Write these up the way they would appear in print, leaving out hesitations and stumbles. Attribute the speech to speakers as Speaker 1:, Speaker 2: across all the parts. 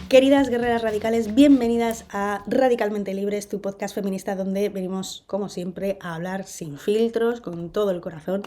Speaker 1: Queridas guerreras radicales, bienvenidas a Radicalmente Libres, tu podcast feminista donde venimos, como siempre, a hablar sin filtros, con todo el corazón.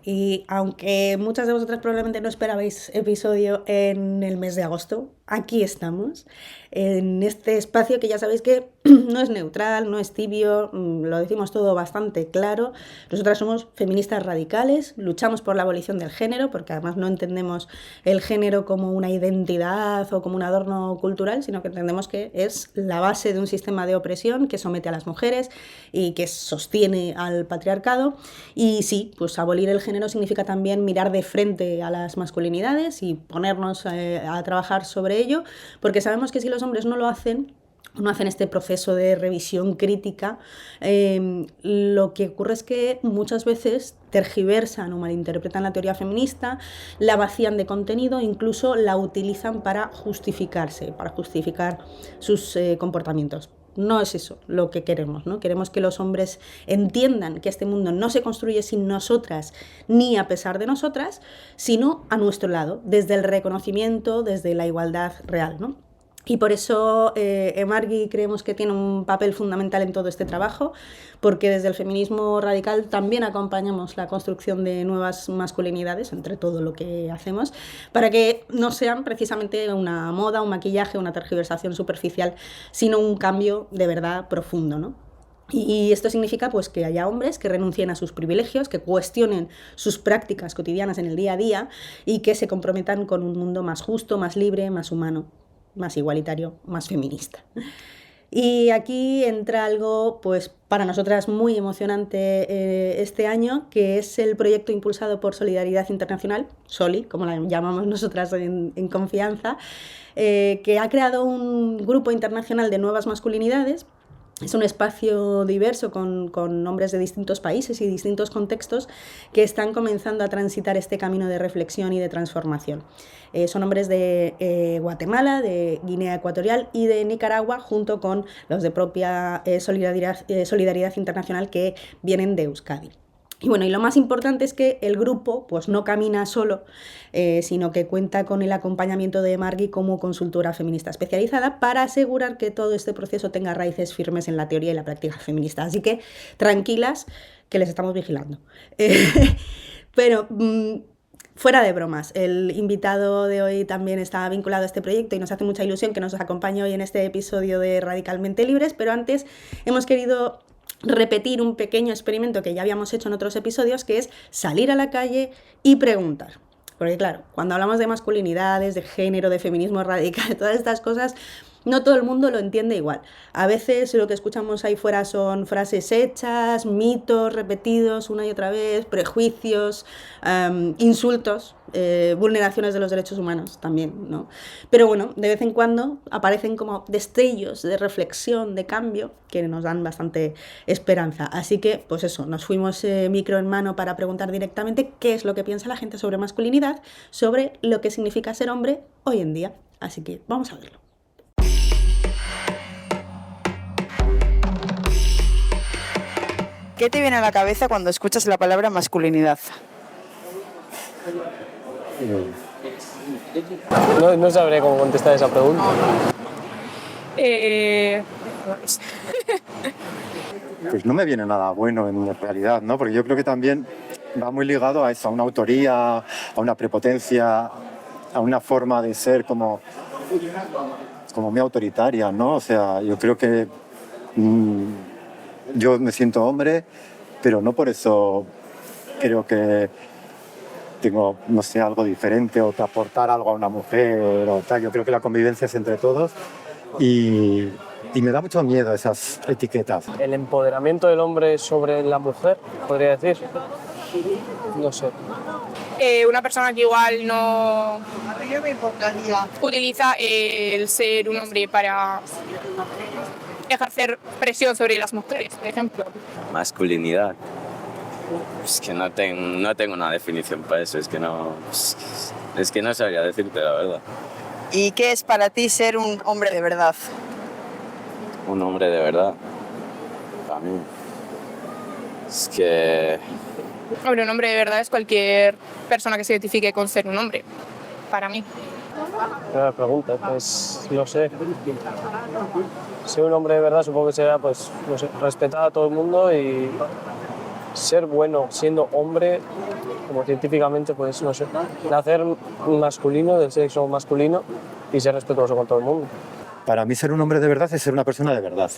Speaker 1: Y aunque muchas de vosotras probablemente no esperabais episodio en el mes de agosto, aquí estamos, en este espacio que ya sabéis que no es neutral, no es tibio, lo decimos todo bastante claro. Nosotras somos feministas radicales, luchamos por la abolición del género, porque además no entendemos el género como una identidad o como un adorno cultural, sino que entendemos que es la base de un sistema de opresión que somete a las mujeres y que sostiene al patriarcado. Y sí, pues abolir el género significa también mirar de frente a las masculinidades y ponernos a trabajar sobre ello, porque sabemos que si los hombres no lo hacen, no hacen este proceso de revisión crítica, lo que ocurre es que muchas veces tergiversan o malinterpretan la teoría feminista, la vacían de contenido, incluso la utilizan para justificarse, para justificar sus comportamientos. No es eso lo que queremos, ¿no? Queremos que los hombres entiendan que este mundo no se construye sin nosotras ni a pesar de nosotras, sino a nuestro lado, desde el reconocimiento, desde la igualdad real, ¿no? Y por eso Emargui creemos que tiene un papel fundamental en todo este trabajo, porque desde el feminismo radical también acompañamos la construcción de nuevas masculinidades entre todo lo que hacemos, para que no sean precisamente una moda, un maquillaje, una tergiversación superficial, sino un cambio de verdad profundo, ¿no? Y esto significa pues, que haya hombres que renuncien a sus privilegios, que cuestionen sus prácticas cotidianas en el día a día y que se comprometan con un mundo más justo, más libre, más humano, más igualitario, más feminista. Y aquí entra algo, pues para nosotras muy emocionante este año, que es el proyecto impulsado por Solidaridad Internacional, SOLI, como la llamamos nosotras en confianza, que ha creado un grupo internacional de nuevas masculinidades. Es un espacio diverso con hombres de distintos países y distintos contextos que están comenzando a transitar este camino de reflexión y de transformación. Son hombres de Guatemala, de Guinea Ecuatorial y de Nicaragua, junto con los de propia Solidaridad Internacional que vienen de Euskadi. Y bueno, y lo más importante es que el grupo pues no camina solo, sino que cuenta con el acompañamiento de Emargui como consultora feminista especializada para asegurar que todo este proceso tenga raíces firmes en la teoría y la práctica feminista. Así que tranquilas, que les estamos vigilando. Pero fuera de bromas, el invitado de hoy también está vinculado a este proyecto y nos hace mucha ilusión que nos acompañe hoy en este episodio de Radicalmente Libres, pero antes hemos querido repetir un pequeño experimento que ya habíamos hecho en otros episodios, que es salir a la calle y preguntar. Porque claro, cuando hablamos de masculinidades, de género, de feminismo radical, de todas estas cosas, no todo el mundo lo entiende igual. A veces lo que escuchamos ahí fuera son frases hechas, mitos repetidos una y otra vez, prejuicios, insultos, vulneraciones de los derechos humanos también, ¿no? Pero bueno, de vez en cuando aparecen como destellos de reflexión, de cambio, que nos dan bastante esperanza. Así que, pues eso, nos fuimos micro en mano para preguntar directamente qué es lo que piensa la gente sobre masculinidad, sobre lo que significa ser hombre hoy en día. Así que vamos a verlo.
Speaker 2: ¿Qué te viene a la cabeza cuando escuchas la palabra masculinidad?
Speaker 3: No sabré cómo contestar esa pregunta.
Speaker 4: Pues no me viene nada bueno en realidad, ¿no? Porque yo creo que también va muy ligado a eso, a una autoría, a una prepotencia, a una forma de ser como muy autoritaria, ¿no? O sea, yo creo que yo me siento hombre, pero no por eso creo que tengo, no sé, algo diferente o que aportar algo a una mujer o tal. Yo creo que la convivencia es entre todos y me da mucho miedo esas etiquetas.
Speaker 3: El empoderamiento del hombre sobre la mujer, podría decir. No sé.
Speaker 5: Una persona que igual no utiliza el ser un hombre para ejercer presión sobre las mujeres, por ejemplo.
Speaker 6: Masculinidad. Es que no tengo una definición para eso, es que no sabría decirte la verdad.
Speaker 2: ¿Y qué es para ti ser un hombre de verdad?
Speaker 6: Un hombre de verdad, para mí, es que...
Speaker 5: Hombre, un hombre de verdad es cualquier persona que se identifique con ser un hombre, para mí.
Speaker 3: Primera pregunta, pues no sé. Ser un hombre de verdad supongo que será, pues, no sé, respetar a todo el mundo y ser bueno siendo hombre, como científicamente, pues no sé, nacer masculino, del sexo masculino y ser respetuoso con todo el mundo.
Speaker 4: Para mí ser un hombre de verdad es ser una persona de verdad.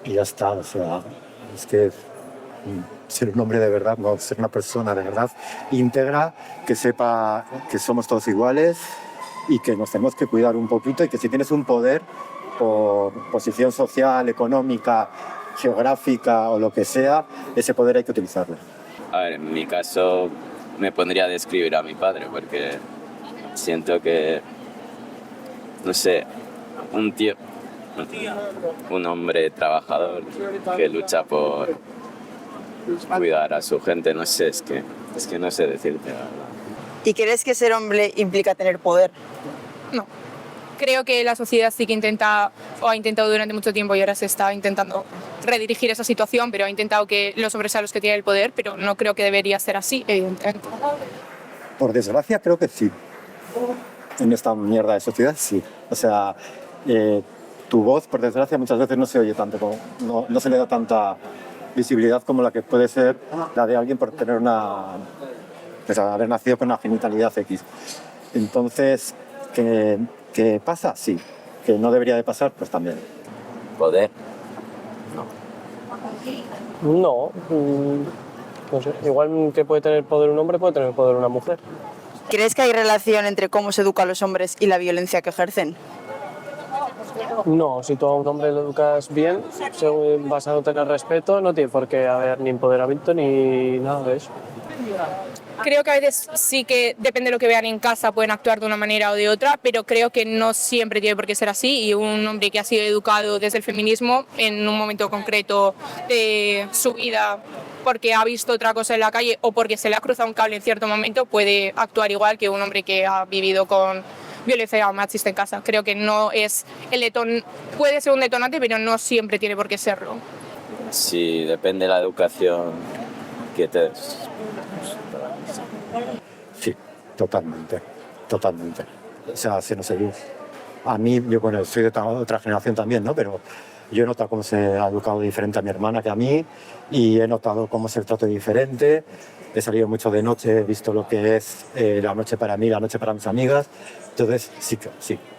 Speaker 4: Y ya está, o sea, es que ser un hombre de verdad, no, ser una persona de verdad íntegra, que sepa que somos todos iguales y que nos tenemos que cuidar un poquito y que si tienes un poder por posición social, económica, geográfica o lo que sea, ese poder hay que utilizarlo.
Speaker 6: A ver, en mi caso me pondría a describir a mi padre porque siento que, no sé, un tío, un hombre trabajador que lucha por cuidar a su gente, no sé, es que no sé decirte la verdad.
Speaker 2: ¿Y crees que ser hombre implica tener poder?
Speaker 5: No. Creo que la sociedad sí que intenta, o ha intentado durante mucho tiempo y ahora se está intentando redirigir esa situación, pero ha intentado que los hombres sean los que tienen el poder, pero no creo que debería ser así, evidentemente.
Speaker 4: Por desgracia creo que sí. En esta mierda de sociedad sí. O sea, tu voz, por desgracia, muchas veces no se oye tanto, no se le da tanta visibilidad como la que puede ser la de alguien por tener pues, haber nacido con una genitalidad X. Entonces, ¿qué pasa? Sí. Que no debería de pasar, pues también.
Speaker 6: Poder.
Speaker 3: No, no sé, igual que puede tener poder un hombre, puede tener poder una mujer.
Speaker 2: ¿Crees que hay relación entre cómo se educa a los hombres y la violencia que ejercen?
Speaker 3: No, si tú a un hombre lo educas bien, basándote en el respeto, no tiene por qué haber ni empoderamiento ni nada de eso.
Speaker 5: Creo que a veces sí que depende de lo que vean en casa, pueden actuar de una manera o de otra, pero creo que no siempre tiene por qué ser así y un hombre que ha sido educado desde el feminismo en un momento concreto de su vida porque ha visto otra cosa en la calle o porque se le ha cruzado un cable en cierto momento, puede actuar igual que un hombre que ha vivido con violencia machista en casa. Creo que no es puede ser un detonante, pero no siempre tiene por qué serlo.
Speaker 6: Sí, depende de la educación que te des.
Speaker 4: Sí, totalmente. O sea, se nos educa. A mí, yo bueno, soy de otra generación también, ¿no? Pero yo he notado cómo se ha educado diferente a mi hermana que a mí y he notado cómo se trata diferente. He salido mucho de noche, he visto lo que es la noche para mí, la noche para mis amigas. Entonces, sí,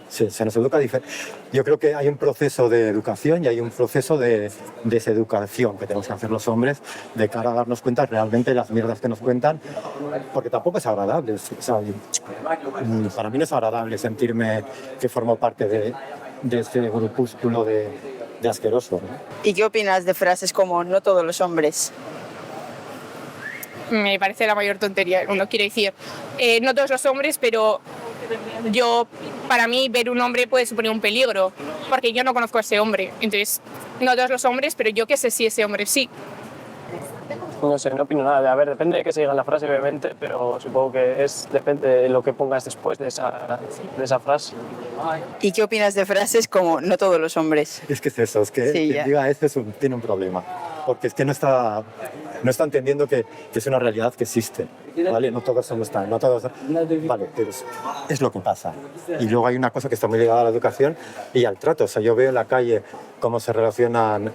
Speaker 4: se nos educa diferente. Yo creo que hay un proceso de educación y hay un proceso de deseducación que tenemos que hacer los hombres de cara a darnos cuenta realmente de las mierdas que nos cuentan, porque tampoco es agradable. O sea, para mí no es agradable sentirme que formo parte de este grupúsculo de asqueroso, ¿no?
Speaker 2: ¿Y qué opinas de frases como no todos los hombres?
Speaker 5: Me parece la mayor tontería del mundo. Quiero decir, no todos los hombres, pero para mí, ver un hombre puede suponer un peligro, porque yo no conozco a ese hombre. Entonces, no todos los hombres, pero yo qué sé si ese hombre sí.
Speaker 3: No sé, no opino nada. A ver, depende de qué se diga en la frase, obviamente, pero supongo que depende de lo que pongas después de esa frase.
Speaker 2: ¿Y qué opinas de frases como no todos los hombres?
Speaker 4: Es que es eso, es que
Speaker 2: Sí,
Speaker 4: quien diga eso tiene un problema, porque es que no está entendiendo que es una realidad que existe, ¿vale? No todos somos tan, no todos, vale, pero es lo que pasa. Y luego hay una cosa que está muy ligada a la educación y al trato. O sea, yo veo en la calle cómo se relacionan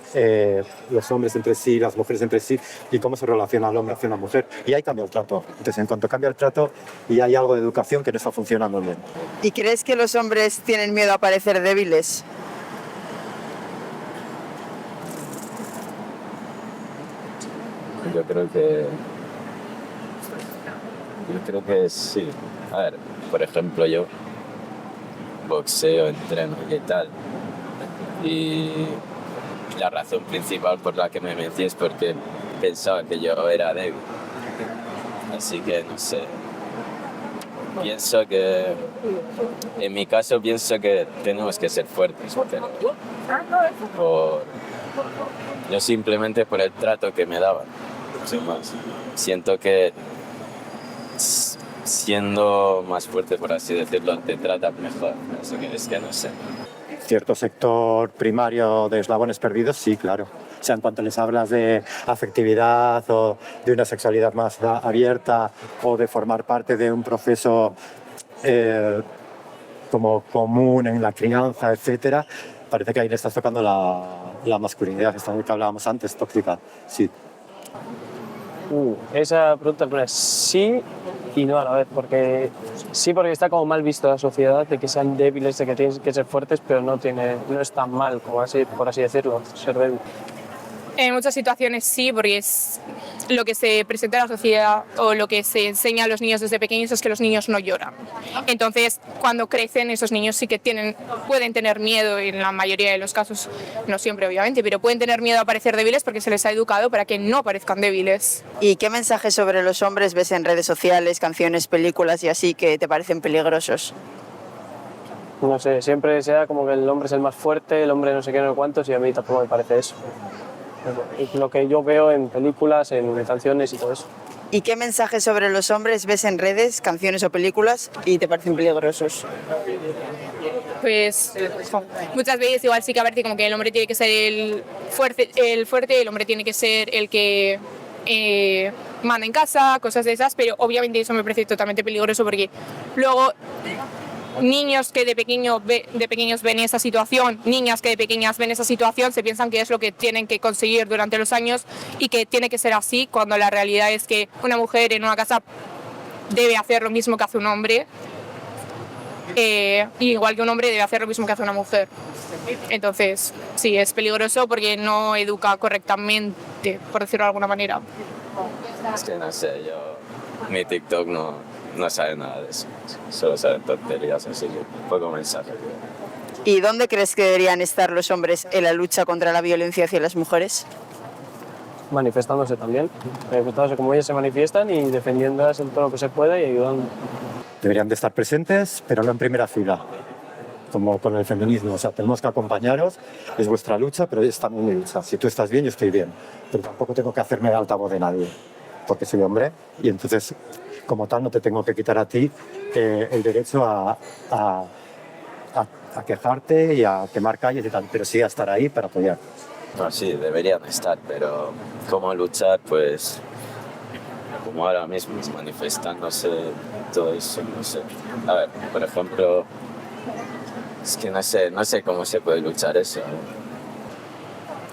Speaker 4: los hombres entre sí, las mujeres entre sí, y cómo se relaciona el hombre hacia una mujer. Y ahí cambia el trato. Entonces, en cuanto cambia el trato y hay algo de educación que no está funcionando bien.
Speaker 2: ¿Y crees que los hombres tienen miedo a parecer débiles?
Speaker 6: Yo creo que sí. A ver, por ejemplo, yo boxeo, entreno y tal. Y la razón principal por la que me metí es porque pensaba que yo era débil. Así que no sé. En mi caso pienso que tenemos que ser fuertes, pero yo simplemente por el trato que me daban. Sin más. Siento que siendo más fuerte, por así decirlo, te tratan mejor. Así que es que no sé.
Speaker 4: Cierto sector primario de eslabones perdidos, sí, claro. O sea, en cuanto les hablas de afectividad o de una sexualidad más abierta o de formar parte de un proceso como común en la crianza, etcétera, parece que ahí le estás tocando la masculinidad, esta que hablábamos antes, tóxica. Sí.
Speaker 3: Esa pregunta es buena. Sí y no a la vez, porque sí, porque está como mal visto la sociedad de que sean débiles, de que tienen que ser fuertes, pero no es tan mal, como así, por así decirlo, ser débil.
Speaker 5: En muchas situaciones sí, porque es lo que se presenta en la sociedad o lo que se enseña a los niños desde pequeños es que los niños no lloran. Entonces, cuando crecen, esos niños sí que pueden tener miedo, en la mayoría de los casos, no siempre obviamente, pero pueden tener miedo a parecer débiles porque se les ha educado para que no parezcan débiles.
Speaker 2: ¿Y qué mensajes sobre los hombres ves en redes sociales, canciones, películas y así que te parecen peligrosos?
Speaker 3: No sé, siempre sea como que el hombre es el más fuerte, el hombre no sé qué, no sé cuántos, y a mí tampoco me parece eso. Es lo que yo veo en películas, en canciones y todo eso.
Speaker 2: ¿Y qué mensajes sobre los hombres ves en redes, canciones o películas y te parecen peligrosos?
Speaker 5: Pues muchas veces igual sí que a ver como que el hombre tiene que ser el fuerte, el hombre tiene que ser el que manda en casa, cosas de esas, pero obviamente eso me parece totalmente peligroso porque luego niños que de pequeños ven esa situación, niñas que de pequeñas ven esa situación, se piensan que es lo que tienen que conseguir durante los años y que tiene que ser así, cuando la realidad es que una mujer en una casa debe hacer lo mismo que hace un hombre, igual que un hombre debe hacer lo mismo que hace una mujer. Entonces, sí, es peligroso porque no educa correctamente, por decirlo de alguna manera.
Speaker 6: Es que no sé, mi TikTok no sabe nada de eso, solo sabe tonterías, así que poco mensaje.
Speaker 2: ¿Y dónde crees que deberían estar los hombres en la lucha contra la violencia hacia las mujeres?
Speaker 3: Manifestándose también, manifestándose como ellas se manifiestan y defendiéndolas en todo lo que se puede y ayudando.
Speaker 4: Deberían de estar presentes, pero no en primera fila, como con el feminismo. O sea, tenemos que acompañaros, es vuestra lucha, pero es también mi lucha. Si tú estás bien, yo estoy bien. Pero tampoco tengo que hacerme de altavoz de nadie, porque soy hombre y entonces, como tal, no te tengo que quitar a ti el derecho a quejarte y a quemar calles y tal, pero sí a estar ahí para apoyar.
Speaker 6: No, sí, deberían estar, pero ¿cómo luchar? Pues como ahora mismo, manifestándose, todo eso, no sé. A ver, por ejemplo, es que no sé cómo se puede luchar eso.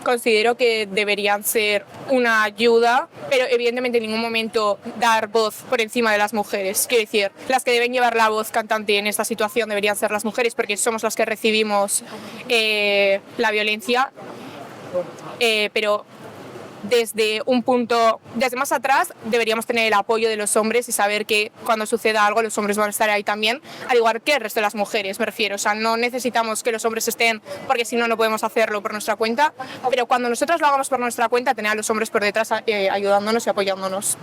Speaker 5: Considero que deberían ser una ayuda, pero evidentemente en ningún momento dar voz por encima de las mujeres. Quiero decir, las que deben llevar la voz cantante en esta situación deberían ser las mujeres porque somos las que recibimos la violencia, pero desde más atrás deberíamos tener el apoyo de los hombres y saber que cuando suceda algo los hombres van a estar ahí también, al igual que el resto de las mujeres, me refiero. O sea, no necesitamos que los hombres estén porque si no, no podemos hacerlo por nuestra cuenta, pero cuando nosotros lo hagamos por nuestra cuenta, tener a los hombres por detrás ayudándonos y apoyándonos.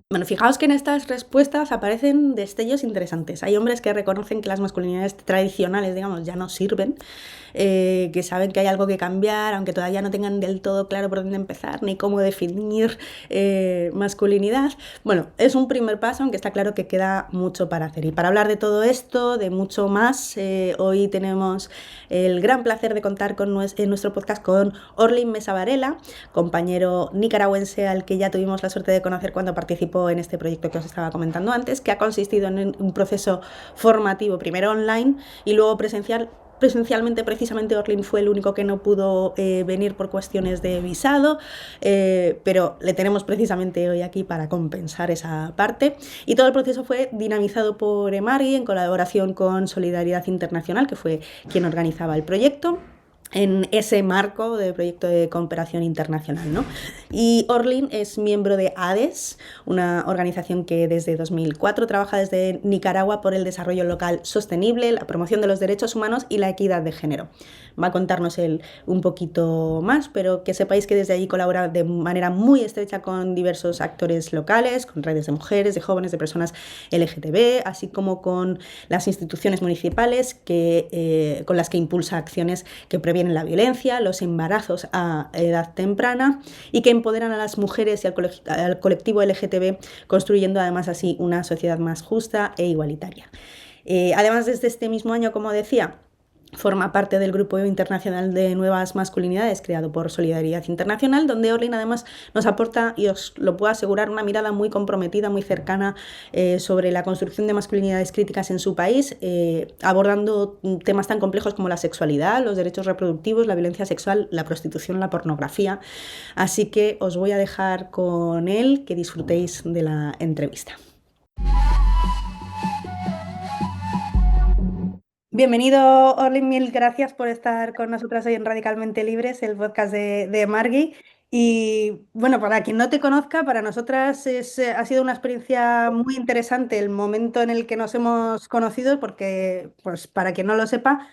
Speaker 1: Bueno, fijaos que en estas respuestas aparecen destellos interesantes. Hay hombres que reconocen que las masculinidades tradicionales, digamos, ya no sirven, que saben que hay algo que cambiar, aunque todavía no tengan del todo claro por dónde empezar ni cómo definir masculinidad. Bueno, es un primer paso, aunque está claro que queda mucho para hacer. Y para hablar de todo esto, de mucho más, hoy tenemos el gran placer de contar en nuestro podcast con Orlin Mesa Varela, compañero nicaragüense al que ya tuvimos la suerte de conocer cuando participó en este proyecto que os estaba comentando antes, que ha consistido en un proceso formativo, primero online y luego presencialmente. Precisamente Orlin fue el único que no pudo venir por cuestiones de visado, pero le tenemos precisamente hoy aquí para compensar esa parte. Y todo el proceso fue dinamizado por Emari en colaboración con Solidaridad Internacional, que fue quien organizaba el proyecto, en ese marco de proyecto de cooperación internacional, ¿no? Y Orlin es miembro de ADES, una organización que desde 2004 trabaja desde Nicaragua por el desarrollo local sostenible, la promoción de los derechos humanos y la equidad de género. Va a contarnos él un poquito más, pero que sepáis que desde allí colabora de manera muy estrecha con diversos actores locales, con redes de mujeres, de jóvenes, de personas LGTB, así como con las instituciones municipales con las que impulsa acciones que previenen la violencia, los embarazos a edad temprana y que empoderan a las mujeres y al colectivo LGTB, construyendo además así una sociedad más justa e igualitaria. Además, desde este mismo año, como decía, forma parte del Grupo Internacional de Nuevas Masculinidades creado por Solidaridad Internacional, donde Orlin además nos aporta, y os lo puedo asegurar, una mirada muy comprometida, muy cercana sobre la construcción de masculinidades críticas en su país, abordando temas tan complejos como la sexualidad, los derechos reproductivos, la violencia sexual, la prostitución, la pornografía. Así que os voy a dejar con él, que disfrutéis de la entrevista. Bienvenido, Orlin, mil gracias por estar con nosotras hoy en Radicalmente Libres, el podcast de Margui. Y bueno, para quien no te conozca, para nosotras ha sido una experiencia muy interesante el momento en el que nos hemos conocido, porque, pues para quien no lo sepa,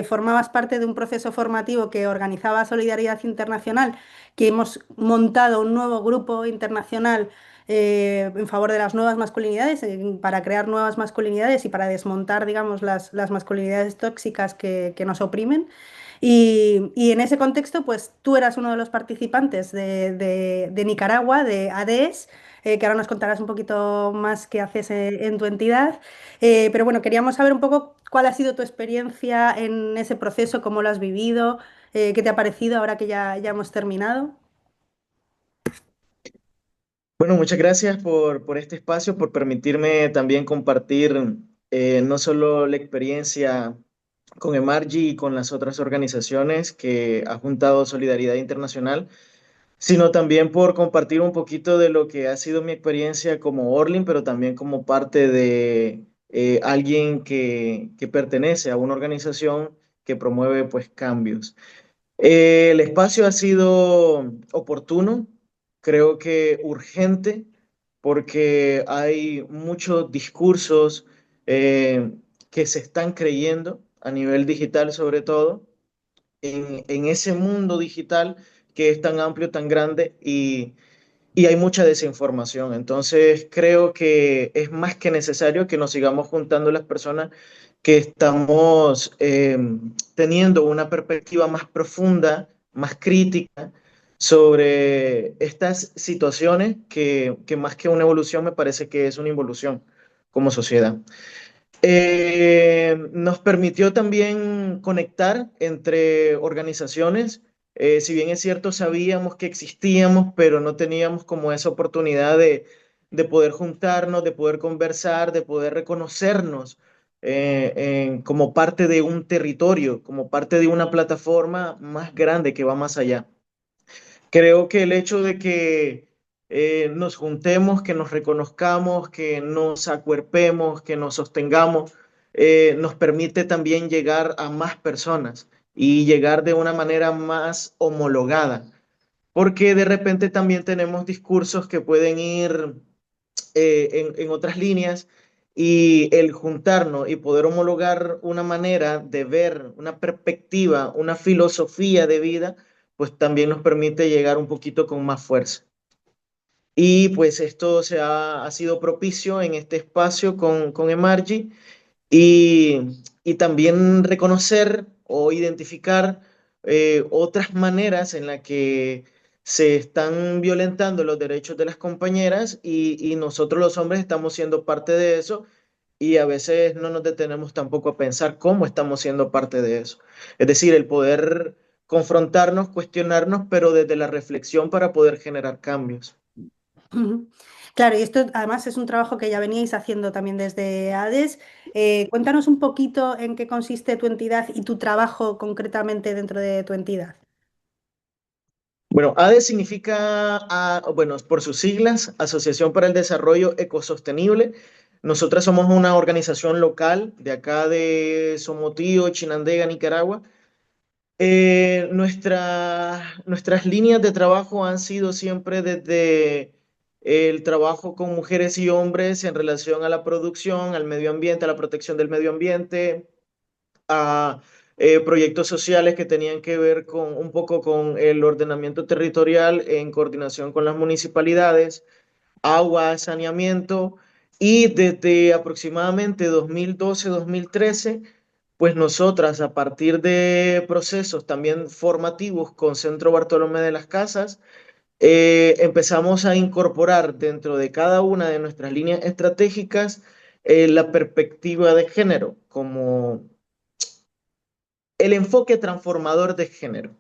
Speaker 1: formabas parte de un proceso formativo que organizaba Solidaridad Internacional, que hemos montado un nuevo grupo internacional en favor de las nuevas masculinidades, para crear nuevas masculinidades y para desmontar, digamos, las masculinidades tóxicas que nos oprimen. Y en ese contexto, pues tú eras uno de los participantes de Nicaragua, de ADES, que ahora nos contarás un poquito más qué haces en tu entidad. Pero bueno, queríamos saber un poco cuál ha sido tu experiencia en ese proceso, cómo lo has vivido, qué te ha parecido ahora que ya hemos terminado.
Speaker 7: Bueno, muchas gracias por este espacio, por permitirme también compartir no solo la experiencia con Emargy y con las otras organizaciones que ha juntado Solidaridad Internacional, sino también por compartir un poquito de lo que ha sido mi experiencia como Orlin, pero también como parte de alguien que pertenece a una organización que promueve pues cambios. El espacio ha sido oportuno, creo que urgente, porque hay muchos discursos eh, que se están creyendo a nivel digital, sobre todo, en ese mundo digital que es tan amplio, tan grande y hay mucha desinformación. Entonces, creo que es más que necesario que nos sigamos juntando las personas que estamos teniendo una perspectiva más profunda, más crítica sobre estas situaciones que más que una evolución me parece que es una involución como sociedad. Nos permitió también conectar entre organizaciones. Si bien es cierto, sabíamos que existíamos, pero no teníamos como esa oportunidad de poder juntarnos, de poder conversar, de poder reconocernos como parte de un territorio, como parte de una plataforma más grande que va más allá. Creo que el hecho de que nos juntemos, que nos reconozcamos, que nos acuerpemos, que nos sostengamos, nos permite también llegar a más personas y llegar de una manera más homologada, porque de repente también tenemos discursos que pueden ir en otras líneas y el juntarnos y poder homologar una manera de ver, una perspectiva, una filosofía de vida, pues también nos permite llegar un poquito con más fuerza. Y pues esto ha sido propicio en este espacio con Emargy y también reconocer o identificar otras maneras en las que se están violentando los derechos de las compañeras y nosotros los hombres estamos siendo parte de eso y a veces no nos detenemos tampoco a pensar cómo estamos siendo parte de eso. Es decir, el poder confrontarnos, cuestionarnos, pero desde la reflexión para poder generar cambios.
Speaker 1: Ujú. Claro, y esto además es un trabajo que ya veníais haciendo también desde ADES. Cuéntanos un poquito en qué consiste tu entidad y tu trabajo concretamente dentro de tu entidad.
Speaker 7: Bueno, ADE significa, bueno, por sus siglas, Asociación para el Desarrollo Ecosostenible. Nosotras somos una organización local de acá de Somotillo, Chinandega, Nicaragua. Nuestras líneas de trabajo han sido siempre desde el trabajo con mujeres y hombres en relación a la producción, al medio ambiente, a la protección del medio ambiente, a proyectos sociales que tenían que ver con un poco con el ordenamiento territorial en coordinación con las municipalidades, agua, saneamiento, y desde aproximadamente 2012-2013, pues nosotras a partir de procesos también formativos con Centro Bartolomé de las Casas, empezamos a incorporar dentro de cada una de nuestras líneas estratégicas la perspectiva de género como el enfoque transformador de género,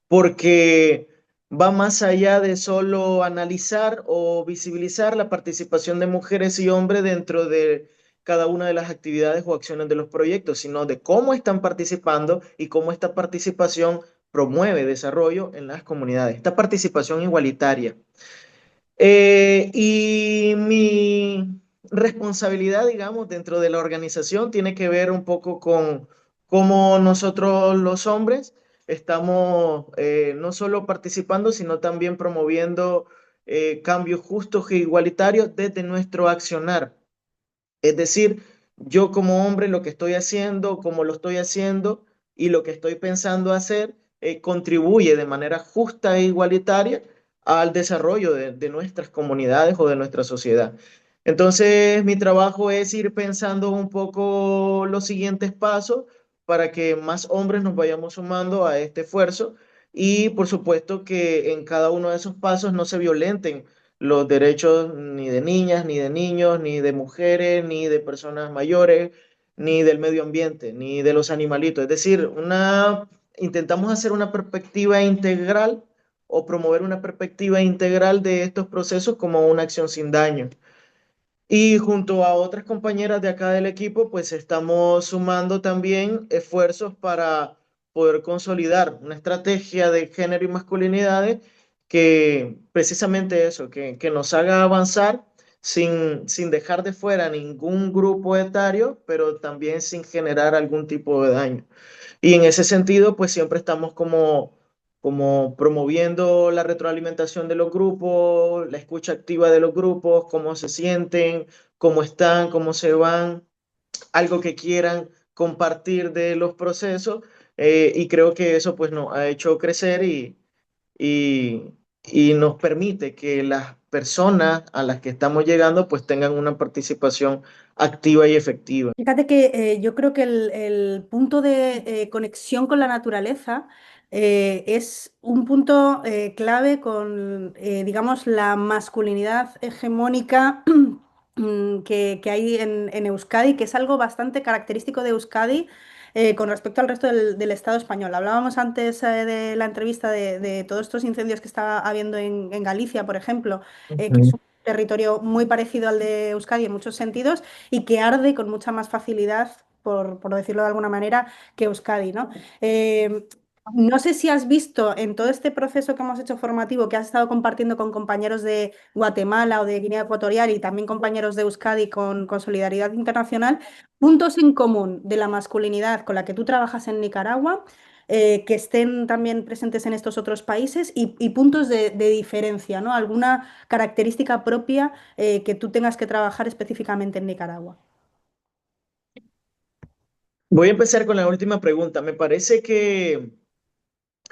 Speaker 7: porque va más allá de solo analizar o visibilizar la participación de mujeres y hombres dentro de cada una de las actividades o acciones de los proyectos, sino de cómo están participando y cómo esta participación promueve desarrollo en las comunidades, esta participación igualitaria. Y mi responsabilidad, digamos, dentro de la organización tiene que ver un poco con cómo nosotros los hombres estamos no solo participando, sino también promoviendo cambios justos e igualitarios desde nuestro accionar. Es decir, yo como hombre lo que estoy haciendo, como lo estoy haciendo y lo que estoy pensando hacer contribuye de manera justa e igualitaria al desarrollo de nuestras comunidades o de nuestra sociedad. Entonces, mi trabajo es ir pensando un poco los siguientes pasos para que más hombres nos vayamos sumando a este esfuerzo y, por supuesto, que en cada uno de esos pasos no se violenten los derechos ni de niñas, ni de niños, ni de mujeres, ni de personas mayores, ni del medio ambiente, ni de los animalitos. Es decir, intentamos hacer una perspectiva integral o promover una perspectiva integral de estos procesos como una acción sin daño. Y junto a otras compañeras de acá del equipo, pues estamos sumando también esfuerzos para poder consolidar una estrategia de género y masculinidades que precisamente eso, que nos haga avanzar sin dejar de fuera ningún grupo etario, pero también sin generar algún tipo de daño. Y en ese sentido, pues siempre estamos como promoviendo la retroalimentación de los grupos, la escucha activa de los grupos, cómo se sienten, cómo están, cómo se van, algo que quieran compartir de los procesos. Y creo que eso pues nos ha hecho crecer y, y nos permite que las personas a las que estamos llegando pues tengan una participación activa y efectiva.
Speaker 1: Fíjate que yo creo que el punto de conexión con la naturaleza es un punto clave con, digamos, la masculinidad hegemónica que hay en Euskadi, que es algo bastante característico de Euskadi con respecto al resto del Estado español. Hablábamos antes de la entrevista de todos estos incendios que estaba habiendo en Galicia, por ejemplo, que es
Speaker 7: Ujú.
Speaker 1: un territorio muy parecido al de Euskadi en muchos sentidos y que arde con mucha más facilidad, por decirlo de alguna manera, que Euskadi, ¿no? Eh, no sé si has visto en todo este proceso que hemos hecho formativo, que has estado compartiendo con compañeros de Guatemala o de Guinea Ecuatorial y también compañeros de Euskadi con Solidaridad Internacional, puntos en común de la masculinidad con la que tú trabajas en Nicaragua, que estén también presentes en estos otros países y puntos de diferencia, ¿no? Alguna característica propia que tú tengas que trabajar específicamente en Nicaragua.
Speaker 7: Voy a empezar con la última pregunta. Me parece que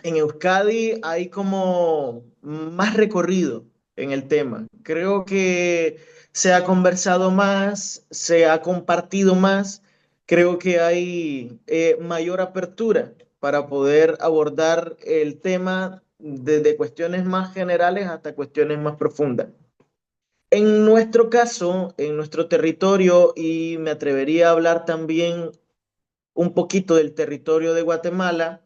Speaker 7: en Euskadi hay como más recorrido en el tema. Creo que se ha conversado más, se ha compartido más. Creo que hay mayor apertura para poder abordar el tema desde cuestiones más generales hasta cuestiones más profundas. En nuestro caso, en nuestro territorio, y me atrevería a hablar también un poquito del territorio de Guatemala,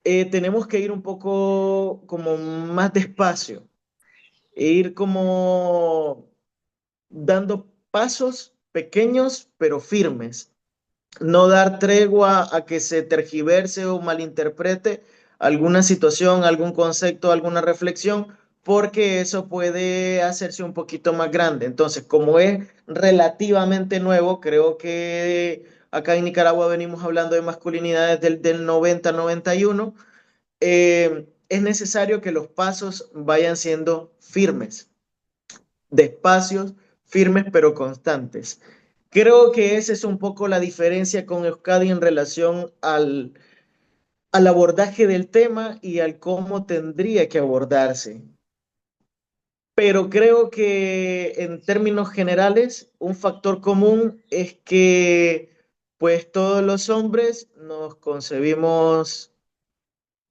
Speaker 7: tenemos que ir un poco como más despacio, e ir como dando pasos pequeños pero firmes, no dar tregua a que se tergiverse o malinterprete alguna situación, algún concepto, alguna reflexión, porque eso puede hacerse un poquito más grande. Entonces, como es relativamente nuevo, creo que acá en Nicaragua venimos hablando de masculinidades del 90-91, es necesario que los pasos vayan siendo firmes, despacios, firmes pero constantes. Creo que esa es un poco la diferencia con Euskadi en relación al abordaje del tema y al cómo tendría que abordarse. Pero creo que en términos generales, un factor común es que pues todos los hombres nos concebimos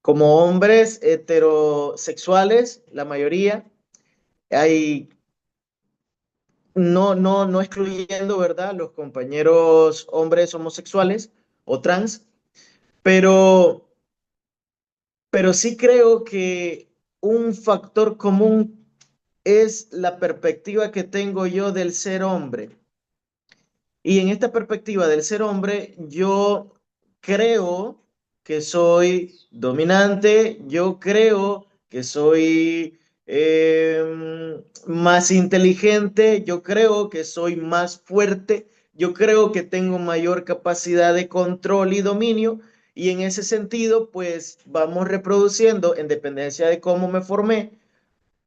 Speaker 7: como hombres heterosexuales, la mayoría, hay, no excluyendo, ¿verdad?, los compañeros hombres homosexuales o trans, pero, pero sí creo que un factor común es la perspectiva que tengo yo del ser hombre. Y en esta perspectiva del ser hombre, yo creo que soy dominante, yo creo que soy más inteligente, yo creo que soy más fuerte, yo creo que tengo mayor capacidad de control y dominio. Y en ese sentido, pues vamos reproduciendo, en dependencia de cómo me formé,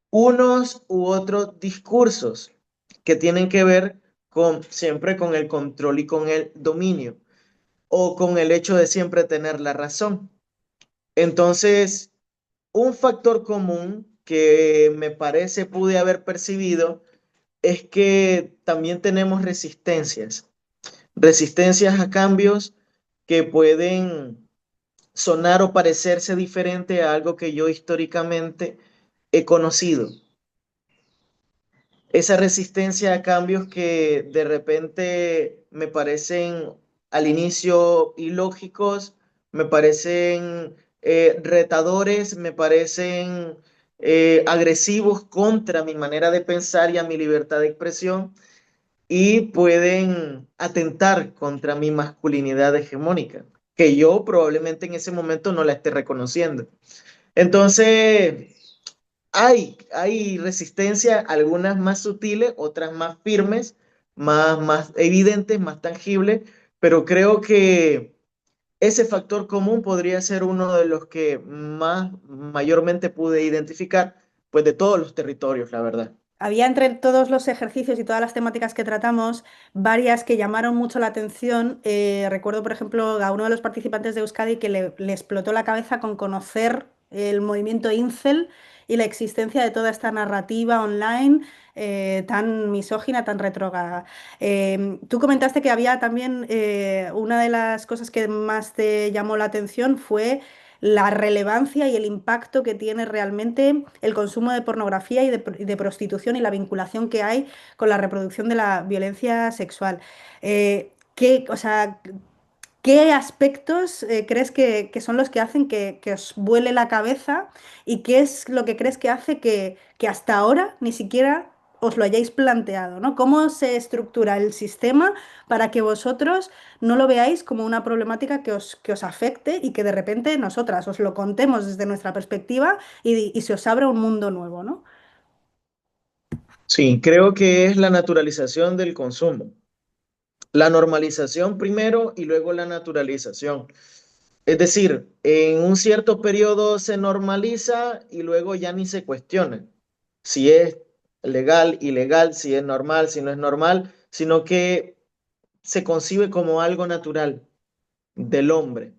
Speaker 7: unos u otros discursos que tienen que ver con siempre con el control y con el dominio o con el hecho de siempre tener la razón. Entonces, un factor común que me parece pude haber percibido es que también tenemos resistencias a cambios que pueden sonar o parecerse diferente a algo que yo históricamente he conocido. Esa resistencia a cambios que de repente me parecen al inicio ilógicos, me parecen retadores, me parecen agresivos contra mi manera de pensar y a mi libertad de expresión y pueden atentar contra mi masculinidad hegemónica, que yo probablemente en ese momento no la esté reconociendo. Entonces, hay resistencia, algunas más sutiles, otras más firmes, más evidentes, más tangibles, pero creo que ese factor común podría ser uno de los que más mayormente pude identificar, pues de todos los territorios, la verdad.
Speaker 1: Había entre todos los ejercicios y todas las temáticas que tratamos, varias que llamaron mucho la atención. Recuerdo, por ejemplo, a uno de los participantes de Euskadi que le explotó la cabeza con conocer el movimiento Incel y la existencia de toda esta narrativa online tan misógina, tan retrógrada. Tú comentaste que había también una de las cosas que más te llamó la atención fue la relevancia y el impacto que tiene realmente el consumo de pornografía y de prostitución y la vinculación que hay con la reproducción de la violencia sexual. O sea, ¿qué aspectos crees que son los que hacen que os vuele la cabeza y qué es lo que crees que hace que hasta ahora ni siquiera os lo hayáis planteado, ¿no? ¿Cómo se estructura el sistema para que vosotros no lo veáis como una problemática que os afecte y que de repente nosotras os lo contemos desde nuestra perspectiva y se os abra un mundo nuevo, ¿no?
Speaker 7: Sí, creo que es la naturalización del consumo. La normalización primero y luego la naturalización. Es decir, en un cierto periodo se normaliza y luego ya ni se cuestiona si es legal, ilegal, si es normal, si no es normal, sino que se concibe como algo natural del hombre.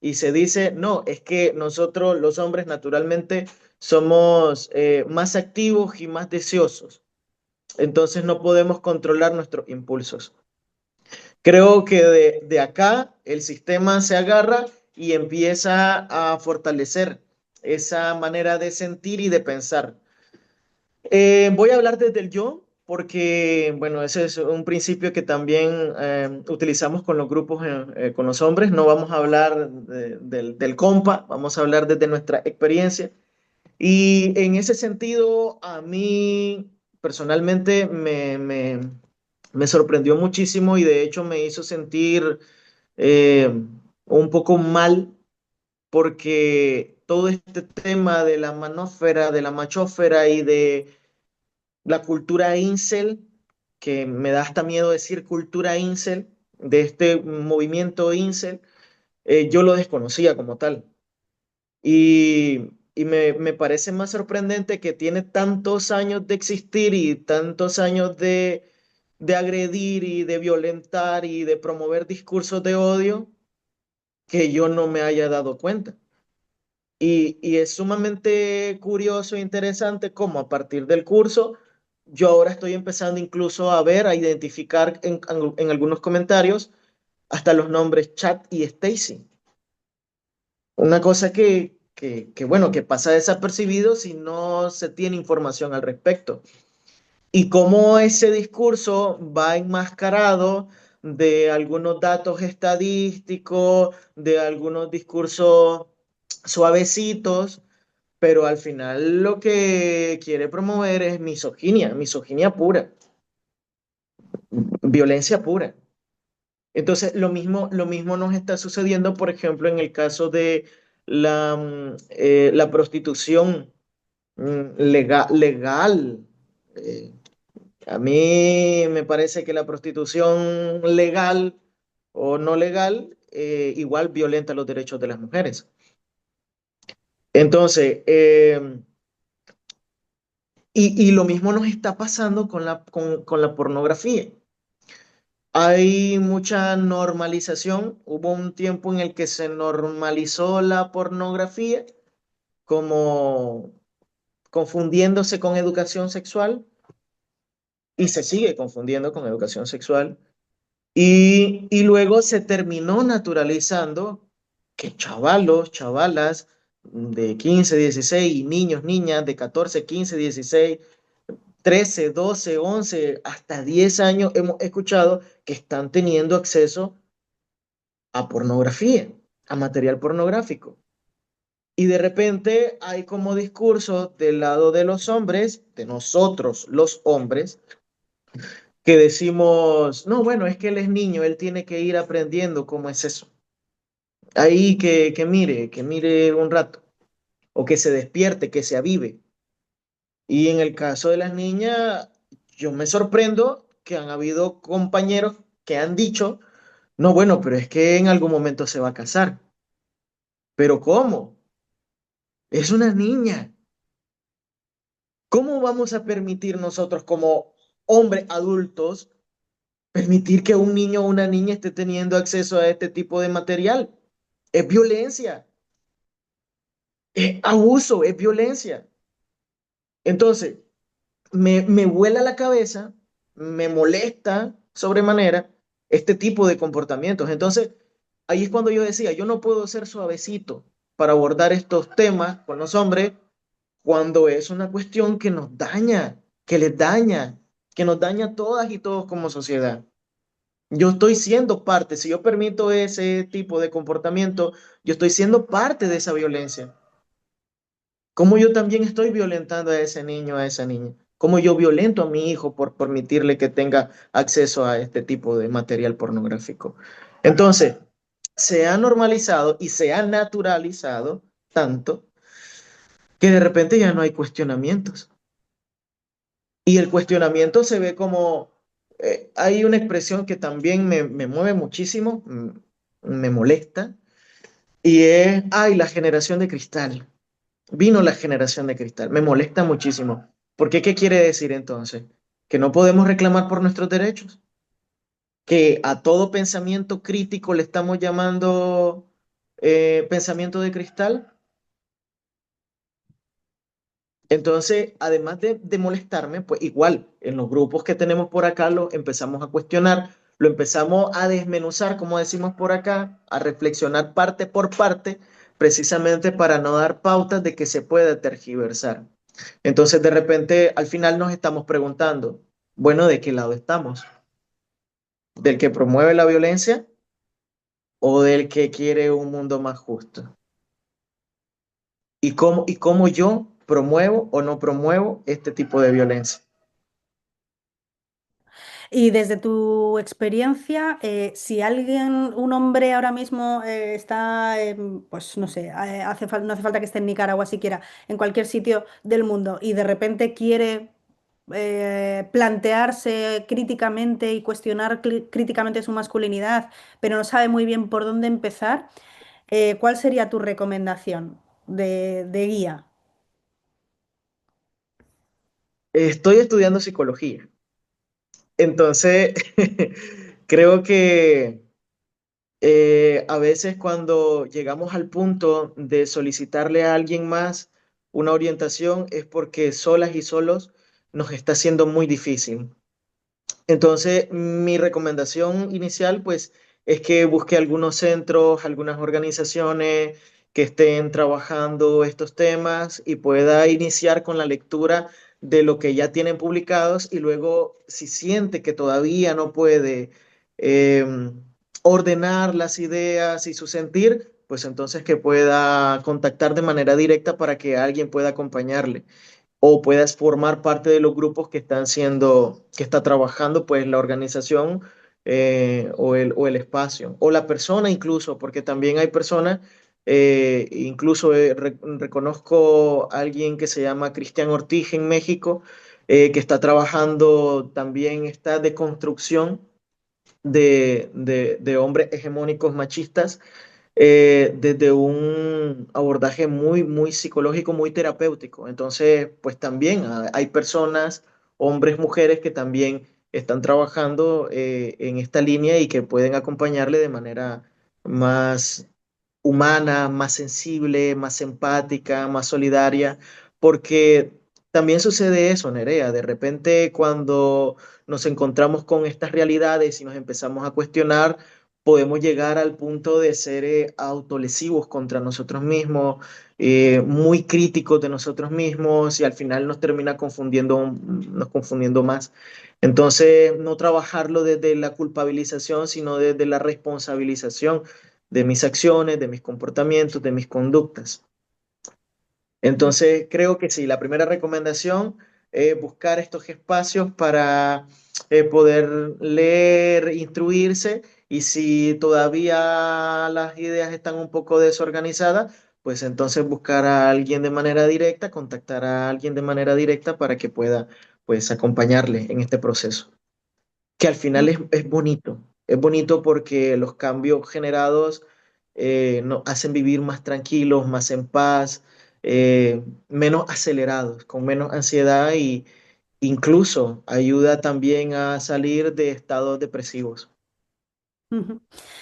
Speaker 7: Y se dice, no, es que nosotros los hombres naturalmente somos más activos y más deseosos. Entonces no podemos controlar nuestros impulsos. Creo que de acá el sistema se agarra y empieza a fortalecer esa manera de sentir y de pensar. Voy a hablar desde el yo, porque, bueno, ese es un principio que también utilizamos con los grupos, con los hombres. No vamos a hablar del compa, vamos a hablar desde nuestra experiencia. Y en ese sentido, a mí personalmente me sorprendió muchísimo y de hecho me hizo sentir eh, un poco mal porque todo este tema de la manósfera, de la machósfera y de la cultura incel, que me da hasta miedo decir cultura incel, de este movimiento incel, yo lo desconocía como tal. Y me parece más sorprendente que tiene tantos años de existir y tantos años de agredir y de violentar y de promover discursos de odio que yo no me haya dado cuenta. Y es sumamente curioso e interesante cómo a partir del curso yo ahora estoy empezando incluso a ver, a identificar en algunos comentarios hasta los nombres Chat y Stacy. Una cosa bueno, que pasa desapercibido si no se tiene información al respecto. Y cómo ese discurso va enmascarado de algunos datos estadísticos, de algunos discursos suavecitos, pero al final lo que quiere promover es misoginia, misoginia pura, violencia pura. Entonces, lo mismo nos está sucediendo, por ejemplo, en el caso de la prostitución legal. Eh, a mí me parece que la prostitución legal o no legal igual violenta los derechos de las mujeres. Entonces, y lo mismo nos está pasando con la pornografía. Hay mucha normalización. Hubo un tiempo en el que se normalizó la pornografía como confundiéndose con educación sexual y se sigue confundiendo con educación sexual. Y luego se terminó naturalizando que chavalos, chavalas de 15, 16 y niños, niñas de 14, 15, 16, 13, 12, 11, hasta 10 años hemos escuchado que están teniendo acceso a pornografía, a material pornográfico. Y de repente hay como discurso del lado de los hombres, de nosotros los hombres, que decimos, no, bueno, es que él es niño, él tiene que ir aprendiendo cómo es eso. Ahí que mire un rato, o que se despierte, que se avive. Y en el caso de las niñas, yo me sorprendo que han habido compañeros que han dicho, no, bueno, pero es que en algún momento se va a casar. ¿Pero cómo? Es una niña. ¿Cómo vamos a permitir nosotros como hombres adultos permitir que un niño o una niña esté teniendo acceso a este tipo de material? Es violencia, es abuso, es violencia. Entonces, me vuela la cabeza, me molesta sobremanera este tipo de comportamientos. Entonces, ahí es cuando yo decía, yo no puedo ser suavecito para abordar estos temas con los hombres cuando es una cuestión que nos daña, que les daña, que nos daña a todas y todos como sociedad. Yo estoy siendo parte, si yo permito ese tipo de comportamiento, yo estoy siendo parte de esa violencia. Como yo también estoy violentando a ese niño, a esa niña. Como yo violento a mi hijo por permitirle que tenga acceso a este tipo de material pornográfico. Entonces, se ha normalizado y se ha naturalizado tanto que de repente ya no hay cuestionamientos. Y el cuestionamiento se ve como, hay una expresión que también me mueve muchísimo, me molesta, y es, ay, la generación de cristal. Vino la generación de cristal. Me molesta muchísimo. ¿Por qué? ¿Qué quiere decir entonces? Que no podemos reclamar por nuestros derechos. Que a todo pensamiento crítico le estamos llamando pensamiento de cristal. Entonces, además de molestarme, pues igual en los grupos que tenemos por acá lo empezamos a cuestionar, lo empezamos a desmenuzar, como decimos por acá, a reflexionar parte por parte, precisamente para no dar pautas de que se pueda tergiversar. Entonces, de repente, al final nos estamos preguntando, bueno, ¿de qué lado estamos? ¿Del que promueve la violencia o del que quiere un mundo más justo? Y cómo yo promuevo o no promuevo este tipo de violencia?
Speaker 1: Y desde tu experiencia, si alguien, un hombre ahora mismo está, pues no sé, no hace falta que esté en Nicaragua siquiera, en cualquier sitio del mundo y de repente quiere plantearse críticamente y cuestionar críticamente su masculinidad, pero no sabe muy bien por dónde empezar, ¿cuál sería tu recomendación de guía?
Speaker 7: Estoy estudiando psicología, entonces creo que a veces cuando llegamos al punto de solicitarle a alguien más una orientación es porque solas y solos nos está siendo muy difícil. Entonces, mi recomendación inicial, pues, es que busque algunos centros, algunas organizaciones que estén trabajando estos temas y pueda iniciar con la lectura de lo que ya tienen publicados y luego, si siente que todavía no puede ordenar las ideas y su sentir, pues entonces que pueda contactar de manera directa para que alguien pueda acompañarle o puedas formar parte de los grupos que están siendo, que está trabajando pues la organización o el espacio, o la persona incluso, porque también hay personas, incluso reconozco a alguien que se llama Cristian Ortiz en México, que está trabajando también esta deconstrucción de hombres hegemónicos machistas desde un abordaje muy psicológico, muy terapéutico. Entonces, pues también hay personas, hombres, mujeres, que también están trabajando en esta línea y que pueden acompañarle de manera más humana, más sensible, más empática, más solidaria, porque también sucede eso, Nerea. De repente, cuando nos encontramos con estas realidades y nos empezamos a cuestionar, podemos llegar al punto de ser autolesivos contra nosotros mismos, muy críticos de nosotros mismos y al final nos termina nos confundiendo más. Entonces, no trabajarlo desde la culpabilización, sino desde la responsabilización de mis acciones, de mis comportamientos, de mis conductas. Entonces, creo que sí, la primera recomendación es buscar estos espacios para poder leer, instruirse y si todavía las ideas están un poco desorganizadas, pues entonces buscar a alguien de manera directa, contactar a alguien de manera directa para que pueda pues acompañarle en este proceso que al final es bonito. Es bonito porque los cambios generados nos hacen vivir más tranquilos, más en paz, menos acelerados, con menos ansiedad y incluso ayuda también a salir de estados depresivos.
Speaker 1: Ujú.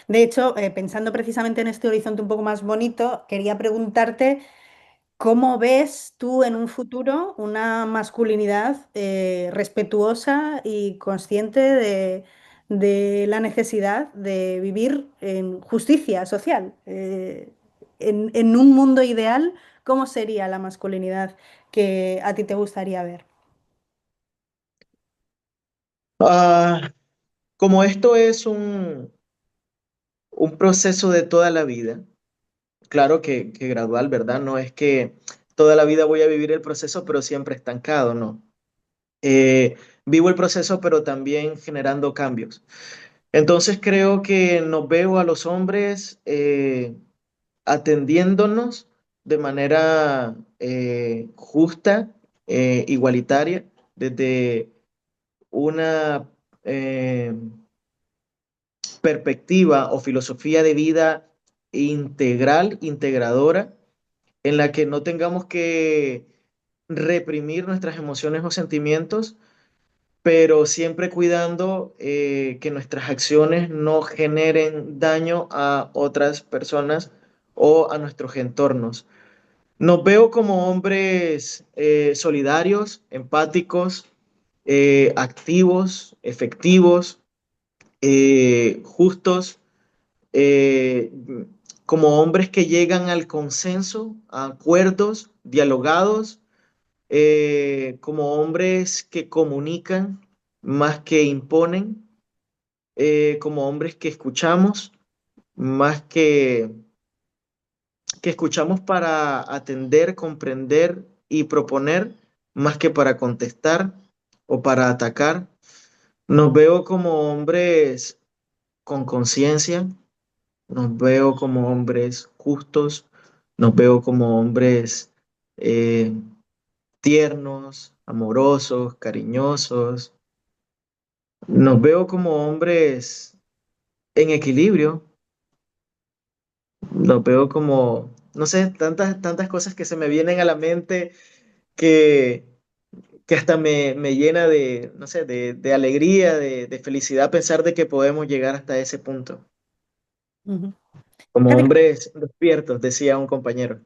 Speaker 1: De hecho, pensando precisamente en este horizonte un poco más bonito, quería preguntarte cómo ves tú en un futuro una masculinidad respetuosa y consciente de la necesidad de vivir en justicia social. En un mundo ideal, ¿cómo sería la masculinidad que a ti te gustaría ver?
Speaker 7: Ah, como esto es un proceso de toda la vida, claro que gradual, ¿verdad? No es que toda la vida voy a vivir el proceso, pero siempre estancado, no. Vivo el proceso, pero también generando cambios. Entonces creo que nos veo a los hombres atendiéndonos de manera justa, igualitaria, desde una eh, perspectiva o filosofía de vida integral, integradora, en la que no tengamos que reprimir nuestras emociones o sentimientos, pero siempre cuidando que nuestras acciones no generen daño a otras personas o a nuestros entornos. Nos veo como hombres solidarios, empáticos, activos, efectivos, justos, eh, como hombres que llegan al consenso, a acuerdos, dialogados, como hombres que comunican más que imponen, como hombres que escuchamos más que escuchamos para atender, comprender y proponer, más que para contestar o para atacar. Nos veo como hombres con conciencia, nos veo como hombres justos, nos veo como hombres eh, tiernos, amorosos, cariñosos. Nos veo como hombres en equilibrio, los veo como, no sé, tantas cosas que se me vienen a la mente que, que hasta me llena de, no sé, de alegría, de felicidad pensar de que podemos llegar hasta ese punto.
Speaker 1: Ujú.
Speaker 7: Como
Speaker 1: Fíjate
Speaker 7: hombres despiertos, decía un compañero.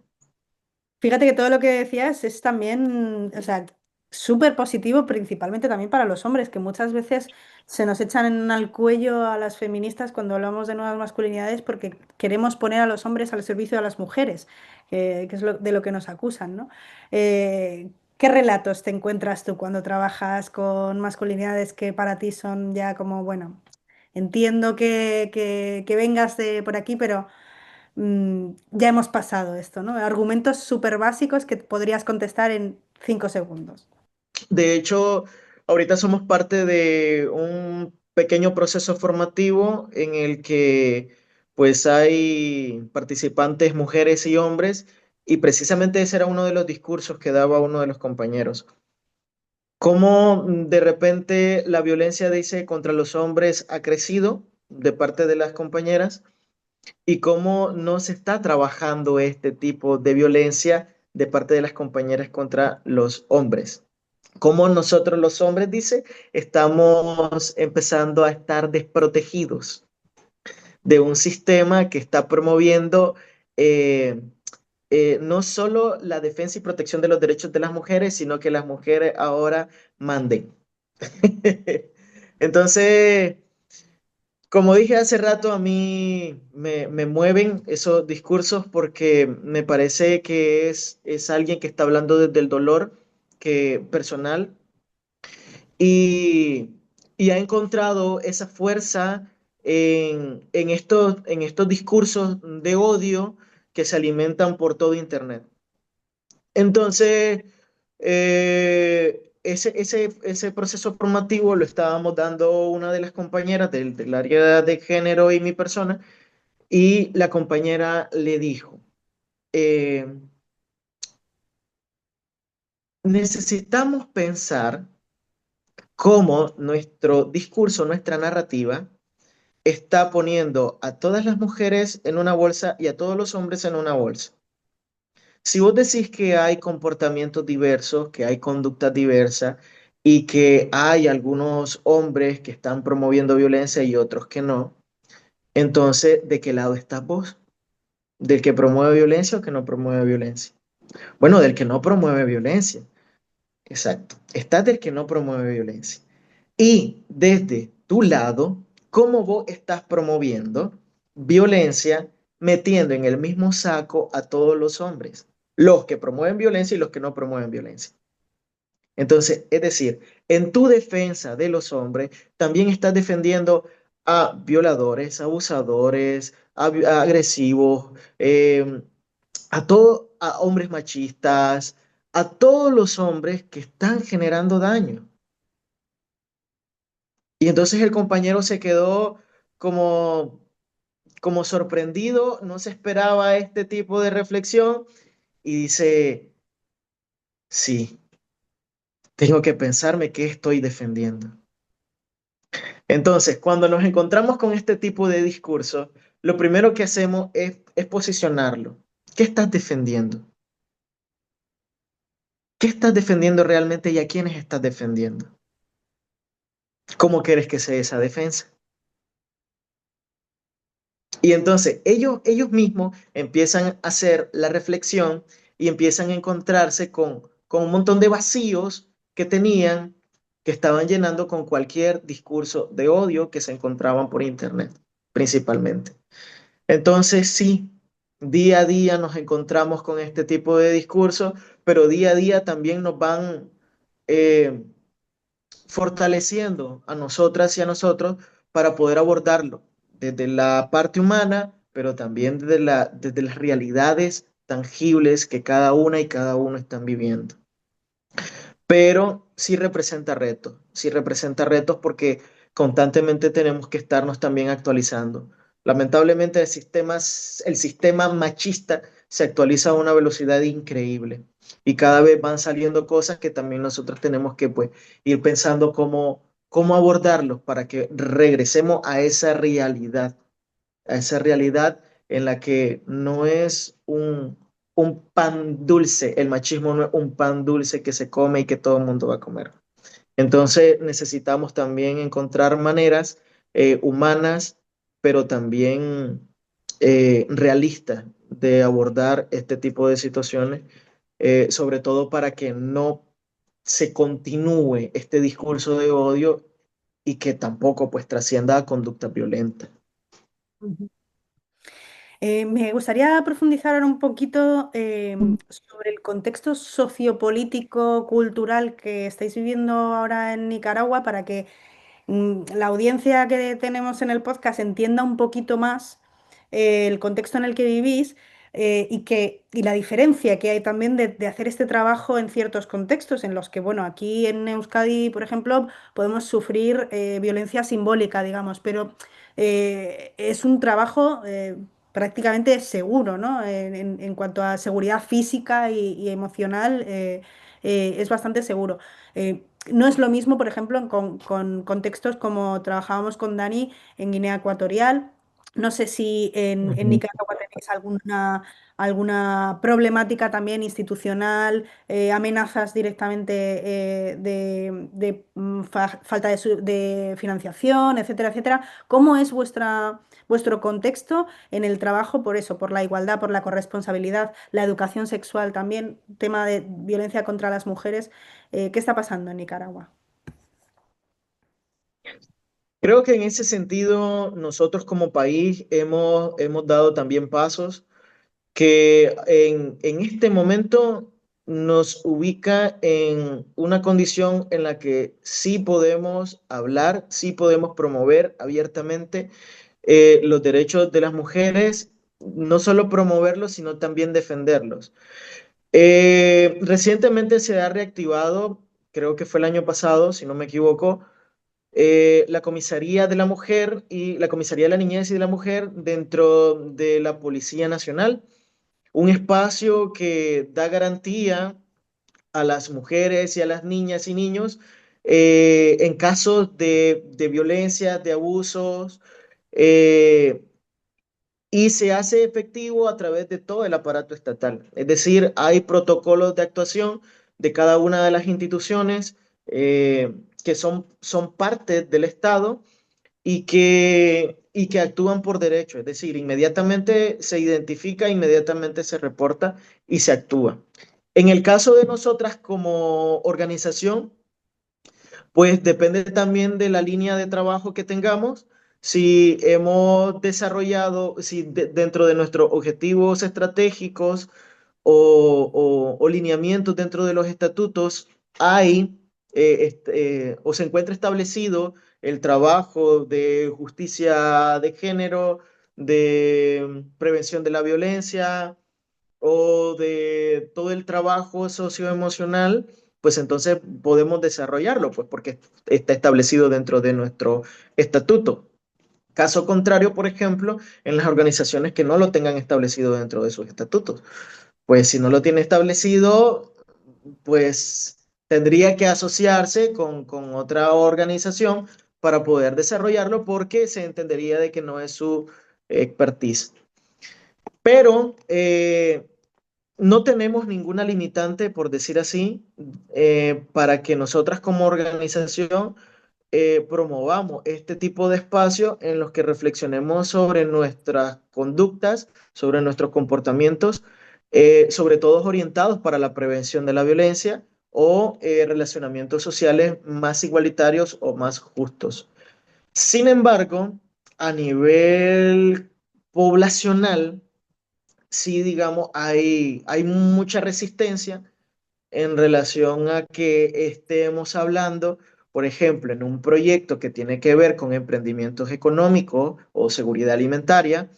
Speaker 1: Fíjate que todo lo que decías es también, o sea, súper positivo, principalmente también para los hombres, que muchas veces se nos echan al cuello a las feministas cuando hablamos de nuevas masculinidades porque queremos poner a los hombres al servicio de las mujeres, que es de lo que nos acusan, ¿no? ¿Qué relatos te encuentras tú cuando trabajas con masculinidades que para ti son ya como, bueno, entiendo que vengas de por aquí, pero ya hemos pasado esto, ¿no? Argumentos súper básicos que podrías contestar en 5 segundos.
Speaker 7: De hecho, ahorita somos parte de un pequeño proceso formativo en el que pues hay participantes mujeres y hombres y precisamente ese era uno de los discursos que daba uno de los compañeros. Cómo de repente la violencia, dice, contra los hombres ha crecido de parte de las compañeras y cómo no se está trabajando este tipo de violencia de parte de las compañeras contra los hombres. Cómo nosotros los hombres, dice, estamos empezando a estar desprotegidos de un sistema que está promoviendo eh, no solo la defensa y protección de los derechos de las mujeres, sino que las mujeres ahora manden. Entonces, como dije hace rato, a mí me mueven esos discursos porque me parece que es alguien que está hablando desde el dolor que, personal y, y ha encontrado esa fuerza en estos discursos de odio que se alimentan por todo Internet. Entonces, ese proceso formativo lo estábamos dando una de las compañeras del área de género y mi persona, y la compañera le dijo, eh, necesitamos pensar cómo nuestro discurso, nuestra narrativa, está poniendo a todas las mujeres en una bolsa y a todos los hombres en una bolsa. Si vos decís que hay comportamientos diversos, que hay conductas diversas y que hay algunos hombres que están promoviendo violencia y otros que no, entonces, ¿de qué lado estás vos? ¿Del que promueve violencia o que no promueve violencia? Bueno, del que no promueve violencia. Exacto. Estás del que no promueve violencia. Y desde tu lado, ¿cómo vos estás promoviendo violencia metiendo en el mismo saco a todos los hombres? Los que promueven violencia y los que no promueven violencia. Entonces, es decir, en tu defensa de los hombres, también estás defendiendo a violadores, abusadores, a agresivos, a hombres machistas, a todos los hombres que están generando daño. Y entonces el compañero se quedó como, como sorprendido, no se esperaba este tipo de reflexión y dice, sí, tengo que pensarme qué estoy defendiendo. Entonces, cuando nos encontramos con este tipo de discurso, lo primero que hacemos es posicionarlo. ¿Qué estás defendiendo? ¿Qué estás defendiendo realmente y a quiénes estás defendiendo? ¿Cómo quieres que sea esa defensa? Y entonces ellos mismos empiezan a hacer la reflexión y empiezan a encontrarse con un montón de vacíos que tenían, que estaban llenando con cualquier discurso de odio que se encontraban por internet, principalmente. Entonces sí, día a día nos encontramos con este tipo de discursos, pero día a día también nos van eh, fortaleciendo a nosotras y a nosotros para poder abordarlo desde la parte humana, pero también desde las realidades tangibles que cada una y cada uno están viviendo. Pero sí representa retos porque constantemente tenemos que estarnos también actualizando. Lamentablemente el sistema machista se actualiza a una velocidad increíble y cada vez van saliendo cosas que también nosotros tenemos que pues, ir pensando cómo abordarlos para que regresemos a esa realidad en la que no es un pan dulce, el machismo no es un pan dulce que se come y que todo el mundo va a comer. Entonces necesitamos también encontrar maneras humanas, pero también realistas de abordar este tipo de situaciones, sobre todo para que no se continúe este discurso de odio y que tampoco pues trascienda a conducta violenta.
Speaker 1: Ujú. Me gustaría profundizar ahora un poquito sobre el contexto sociopolítico, cultural que estáis viviendo ahora en Nicaragua para que la audiencia que tenemos en el podcast entienda un poquito más el contexto en el que vivís y la diferencia que hay también de hacer este trabajo en ciertos contextos en los que, bueno, aquí en Euskadi, por ejemplo, podemos sufrir violencia simbólica, digamos, pero es un trabajo prácticamente seguro, ¿no? En cuanto a seguridad física y emocional, es bastante seguro. No es lo mismo, por ejemplo, con contextos como trabajábamos con Dani en Guinea Ecuatorial. No sé si en
Speaker 7: Ujú.
Speaker 1: Nicaragua tenéis alguna problemática también institucional, amenazas directamente de falta de financiación, etcétera, etcétera. ¿Cómo es vuestro contexto en el trabajo por eso, por la igualdad, por la corresponsabilidad, la educación sexual también, tema de violencia contra las mujeres? ¿Qué está pasando en Nicaragua?
Speaker 7: Creo que en ese sentido nosotros como país hemos dado también pasos que en este momento nos ubica en una condición en la que sí podemos hablar, sí podemos promover abiertamente los derechos de las mujeres, no solo promoverlos, sino también defenderlos. Recientemente se ha reactivado, creo que fue el año pasado, si no me equivoco, la Comisaría de la Mujer y la Comisaría de la Niñez y de la Mujer dentro de la Policía Nacional, un espacio que da garantía a las mujeres y a las niñas y niños en casos de violencia, de abusos, eh, y se hace efectivo a través de todo el aparato estatal. Es decir, hay protocolos de actuación de cada una de las instituciones que son parte del Estado y que actúan por derecho, es decir, inmediatamente se identifica, inmediatamente se reporta y se actúa. En el caso de nosotras como organización, pues depende también de la línea de trabajo que tengamos. Si hemos desarrollado, si dentro de nuestros objetivos estratégicos o lineamientos dentro de los estatutos hay o se encuentra establecido el trabajo de justicia de género, de prevención de la violencia o de todo el trabajo socioemocional, pues entonces podemos desarrollarlo, pues porque está establecido dentro de nuestro estatuto. Caso contrario, por ejemplo, en las organizaciones que no lo tengan establecido dentro de sus estatutos. Pues si no lo tiene establecido, pues tendría que asociarse con otra organización para poder desarrollarlo porque se entendería de que no es su expertise. Pero no tenemos ninguna limitante, por decir así, para que nosotras como organización promovamos este tipo de espacios en los que reflexionemos sobre nuestras conductas, sobre nuestros comportamientos, sobre todo orientados para la prevención de la violencia o relacionamientos sociales más igualitarios o más justos. Sin embargo, a nivel poblacional, sí, digamos, hay mucha resistencia en relación a que estemos hablando, por ejemplo, en un proyecto que tiene que ver con emprendimientos económicos o seguridad alimentaria,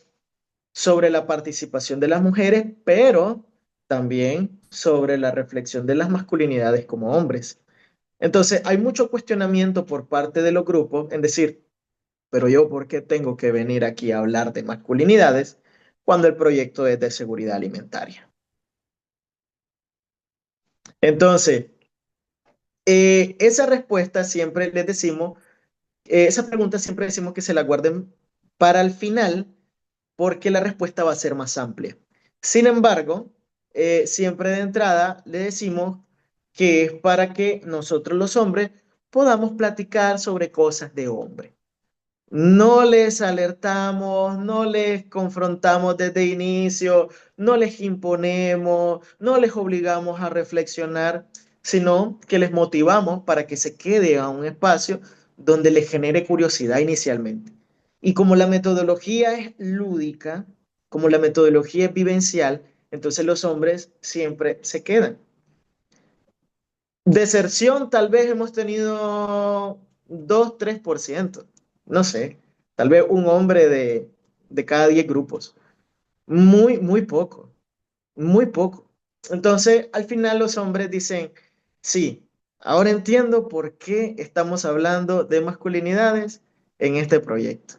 Speaker 7: sobre la participación de las mujeres, pero también sobre la reflexión de las masculinidades como hombres. Entonces, hay mucho cuestionamiento por parte de los grupos en decir, pero yo, ¿por qué tengo que venir aquí a hablar de masculinidades cuando el proyecto es de seguridad alimentaria? Entonces, esa respuesta siempre les decimos, esa pregunta siempre decimos que se la guarden para el final porque la respuesta va a ser más amplia. Sin embargo, siempre de entrada le decimos que es para que nosotros los hombres podamos platicar sobre cosas de hombre. No les alertamos, no les confrontamos desde inicio, no les imponemos, no les obligamos a reflexionar, sino que les motivamos para que se quede a un espacio donde les genere curiosidad inicialmente. Y como la metodología es lúdica, como la metodología es vivencial, entonces los hombres siempre se quedan. Deserción tal vez hemos tenido 2, 3%, no sé, tal vez un hombre de cada 10 grupos. Muy, muy poco, muy poco. Entonces, al final los hombres dicen, sí, ahora entiendo por qué estamos hablando de masculinidades en este proyecto.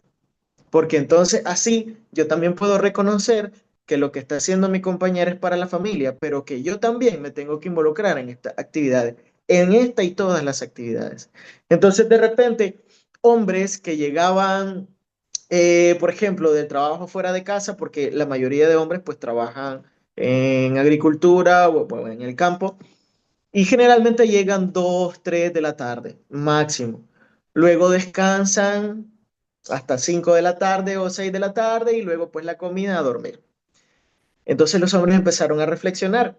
Speaker 7: Porque entonces así yo también puedo reconocer que lo que está haciendo mi compañera es para la familia, pero que yo también me tengo que involucrar en estas actividades, en esta y todas las actividades. Entonces, de repente, hombres que llegaban, por ejemplo, del trabajo fuera de casa, porque la mayoría de hombres pues trabajan en agricultura o en el campo, y generalmente llegan 2, 3 de la tarde, máximo. Luego descansan hasta 5 de la tarde o 6 de la tarde y luego pues la comida a dormir. Entonces los hombres empezaron a reflexionar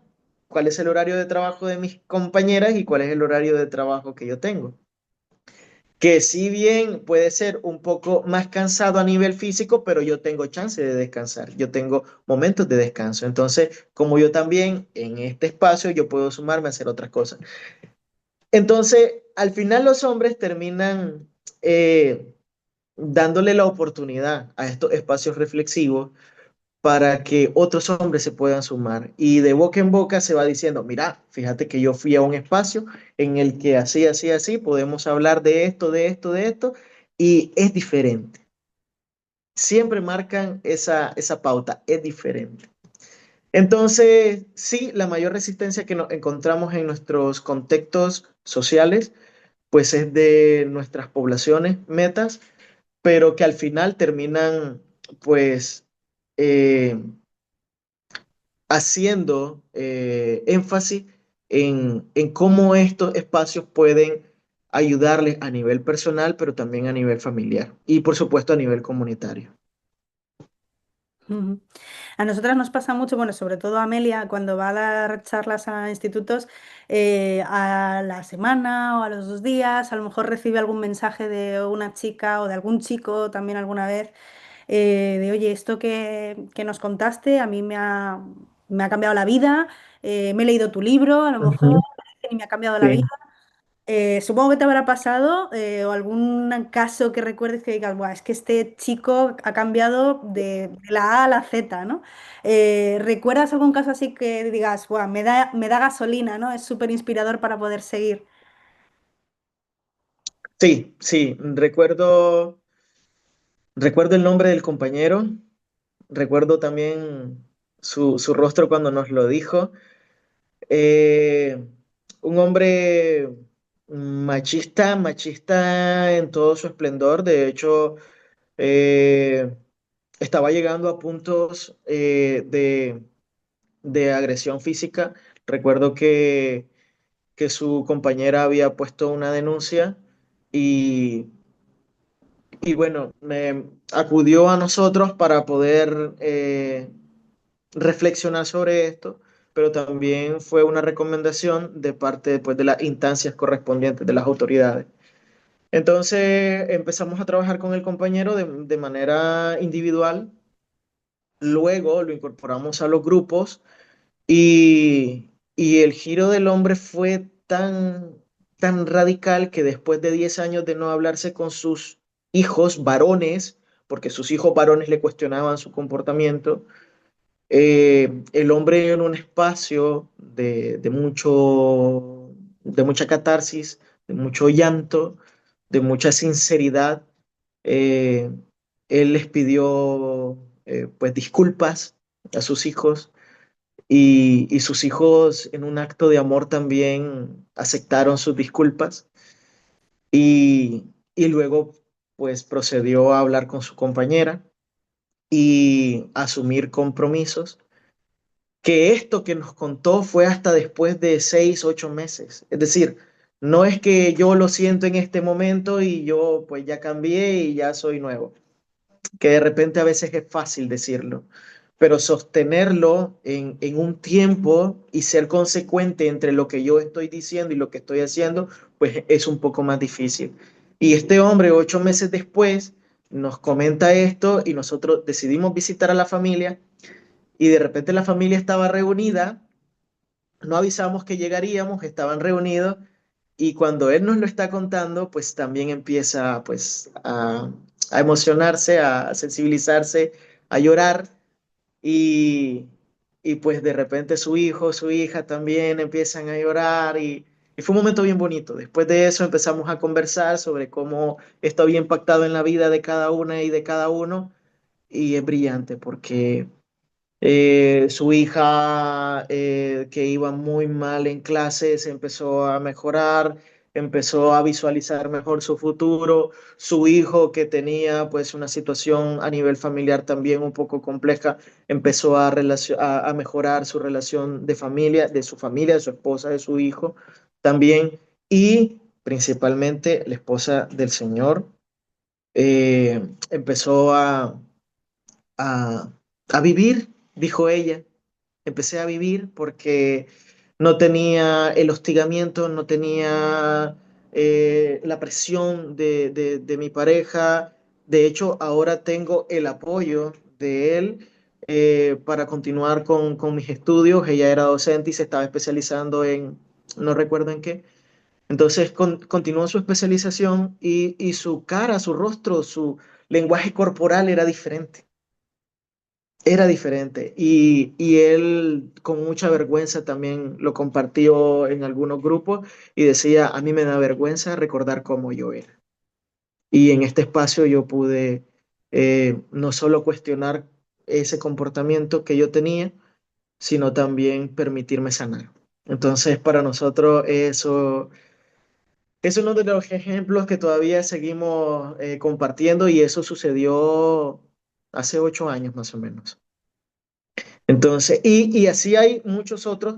Speaker 7: cuál es el horario de trabajo de mis compañeras y cuál es el horario de trabajo que yo tengo. Que si bien puede ser un poco más cansado a nivel físico, pero yo tengo chance de descansar, yo tengo momentos de descanso. Entonces, como yo también en este espacio, yo puedo sumarme a hacer otras cosas. Entonces, al final los hombres terminan dándole la oportunidad a estos espacios reflexivos para que otros hombres se puedan sumar. Y de boca en boca se va diciendo, mira, fíjate que yo fui a un espacio en el que así, así, así, podemos hablar de esto, de esto, de esto, y es diferente. Siempre marcan esa pauta, es diferente. Entonces, sí, la mayor resistencia que nos encontramos en nuestros contextos sociales, pues es de nuestras poblaciones metas, pero que al final terminan, pues, eh, haciendo énfasis en cómo estos espacios pueden ayudarles a nivel personal, pero también a nivel familiar y, por supuesto, a nivel comunitario.
Speaker 1: Ujú. A nosotras nos pasa mucho, bueno, sobre todo a Amelia, cuando va a dar charlas a institutos, a la semana o a los 2 días, a lo mejor recibe algún mensaje de una chica o de algún chico también alguna vez, de oye, esto que nos contaste a mí me ha cambiado la vida, me he leído tu libro, a lo mejor,
Speaker 7: Ujú.
Speaker 1: y me ha cambiado la vida.
Speaker 7: Sí,
Speaker 1: Supongo que te habrá pasado o algún caso que recuerdes que digas, "Buah, es que este chico ha cambiado de la A a la Z, ¿no? ¿Recuerdas algún caso así que digas, "Buah, me da gasolina, ¿no? Es súper inspirador para poder seguir"?
Speaker 7: sí, sí, recuerdo el nombre del compañero, recuerdo también su rostro cuando nos lo dijo. Eh, un hombre machista, machista en todo su esplendor. De hecho, eh, estaba llegando a puntos de agresión física. Recuerdo que su compañera había puesto una denuncia y, y bueno, me acudió a nosotros para poder reflexionar sobre esto, pero también fue una recomendación de parte pues, de las instancias correspondientes, de las autoridades. Entonces empezamos a trabajar con el compañero de manera individual, luego lo incorporamos a los grupos y el giro del hombre fue tan radical que después de 10 años de no hablarse con sus hijos varones, porque sus hijos varones le cuestionaban su comportamiento, el hombre en un espacio de mucha catarsis, de mucho llanto, de mucha sinceridad, eh, él les pidió pues disculpas a sus hijos y sus hijos en un acto de amor también aceptaron sus disculpas y luego pues procedió a hablar con su compañera y asumir compromisos que esto que nos contó fue hasta después de 6, 8 meses. Es decir, no es que yo lo siento en este momento y yo pues ya cambié y ya soy nuevo, que de repente a veces es fácil decirlo, pero sostenerlo en un tiempo y ser consecuente entre lo que yo estoy diciendo y lo que estoy haciendo, pues es un poco más difícil. Y este hombre, 8 meses después, nos comenta esto y nosotros decidimos visitar a la familia y de repente la familia estaba reunida, no avisamos que llegaríamos, estaban reunidos y cuando él nos lo está contando, pues también empieza pues a emocionarse, a sensibilizarse, a llorar y, y pues de repente su hijo, su hija también empiezan a llorar y fue un momento bien bonito. Después de eso empezamos a conversar sobre cómo esto había impactado en la vida de cada una y de cada uno y es brillante porque su hija, que iba muy mal en clases, empezó a mejorar, empezó a visualizar mejor su futuro. Su hijo, que tenía pues una situación a nivel familiar también un poco compleja, empezó a mejorar su relación de su familia, de su esposa, de su hijo también. Y principalmente la esposa del Señor empezó a, a vivir, dijo ella. Empecé a vivir porque no tenía el hostigamiento, no tenía la presión de mi pareja. De hecho, ahora tengo el apoyo de él para continuar con mis estudios. Ella era docente y se estaba especializando en, no recuerdo en qué. Entonces continuó su especialización y su cara, su rostro, su lenguaje corporal era diferente. Era diferente y él con mucha vergüenza también lo compartió en algunos grupos y decía, a mí me da vergüenza recordar cómo yo era. Y en este espacio yo pude no solo cuestionar ese comportamiento que yo tenía, sino también permitirme sanar. Entonces, para nosotros eso es uno de los ejemplos que todavía seguimos compartiendo y eso sucedió hace 8 años más o menos. Entonces, y así hay muchos otros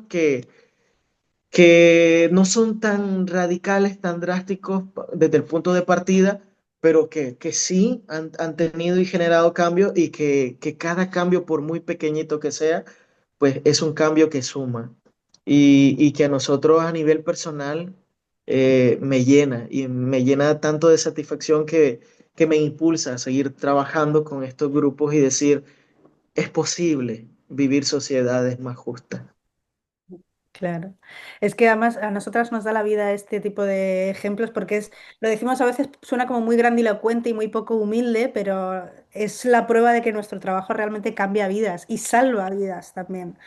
Speaker 7: que no son tan radicales, tan drásticos desde el punto de partida, pero que sí han tenido y generado cambios y que cada cambio, por muy pequeñito que sea, pues es un cambio que suma y que a nosotros a nivel personal me llena y me llena tanto de satisfacción que me impulsa a seguir trabajando con estos grupos y decir, es posible vivir sociedades más justas.
Speaker 1: Claro. Es que además a nosotras nos da la vida este tipo de ejemplos porque lo decimos a veces, suena como muy grandilocuente y muy poco humilde, pero es la prueba de que nuestro trabajo realmente cambia vidas y salva vidas también.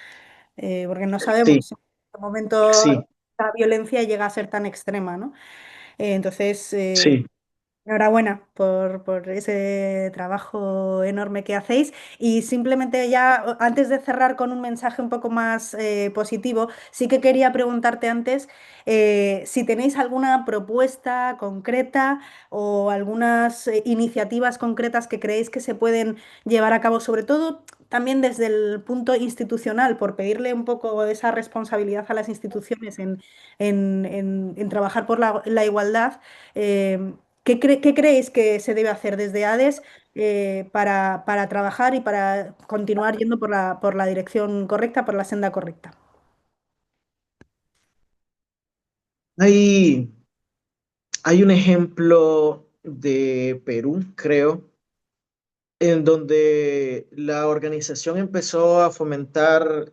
Speaker 1: Porque no
Speaker 7: Sí,
Speaker 1: sabemos en qué momento
Speaker 7: sí,
Speaker 1: la violencia llega a ser tan extrema, ¿no? Entonces,
Speaker 7: sí.
Speaker 1: enhorabuena por ese trabajo enorme que hacéis. Y simplemente ya, antes de cerrar con un mensaje un poco más positivo, sí que quería preguntarte antes si tenéis alguna propuesta concreta o algunas iniciativas concretas que creéis que se pueden llevar a cabo, sobre todo también desde el punto institucional, por pedirle un poco esa responsabilidad a las instituciones en trabajar por la igualdad. ¿Qué creéis que se debe hacer desde ADES para trabajar y para continuar yendo por la dirección correcta, por la senda correcta?
Speaker 7: Hay, hay un ejemplo de Perú, creo, en donde la organización empezó a fomentar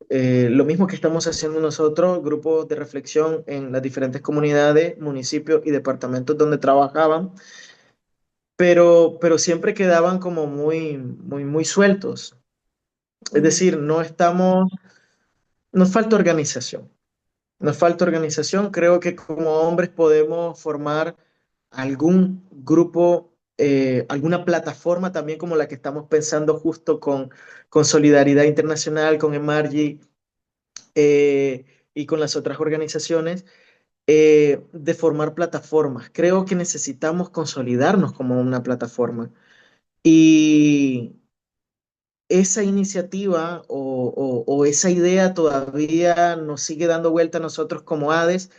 Speaker 7: lo mismo que estamos haciendo nosotros, grupos de reflexión en las diferentes comunidades, municipios y departamentos donde trabajaban, pero siempre quedaban como muy, muy, muy sueltos. Es
Speaker 1: Ujú.
Speaker 7: decir, nos falta organización. Nos falta organización. Creo que como hombres podemos formar algún grupo, alguna plataforma también como la que estamos pensando justo con Solidaridad Internacional, con Emargy eh, y con las otras organizaciones, de formar plataformas. Creo que necesitamos consolidarnos como una plataforma. Y esa iniciativa o esa idea todavía nos sigue dando vuelta a nosotros como ADES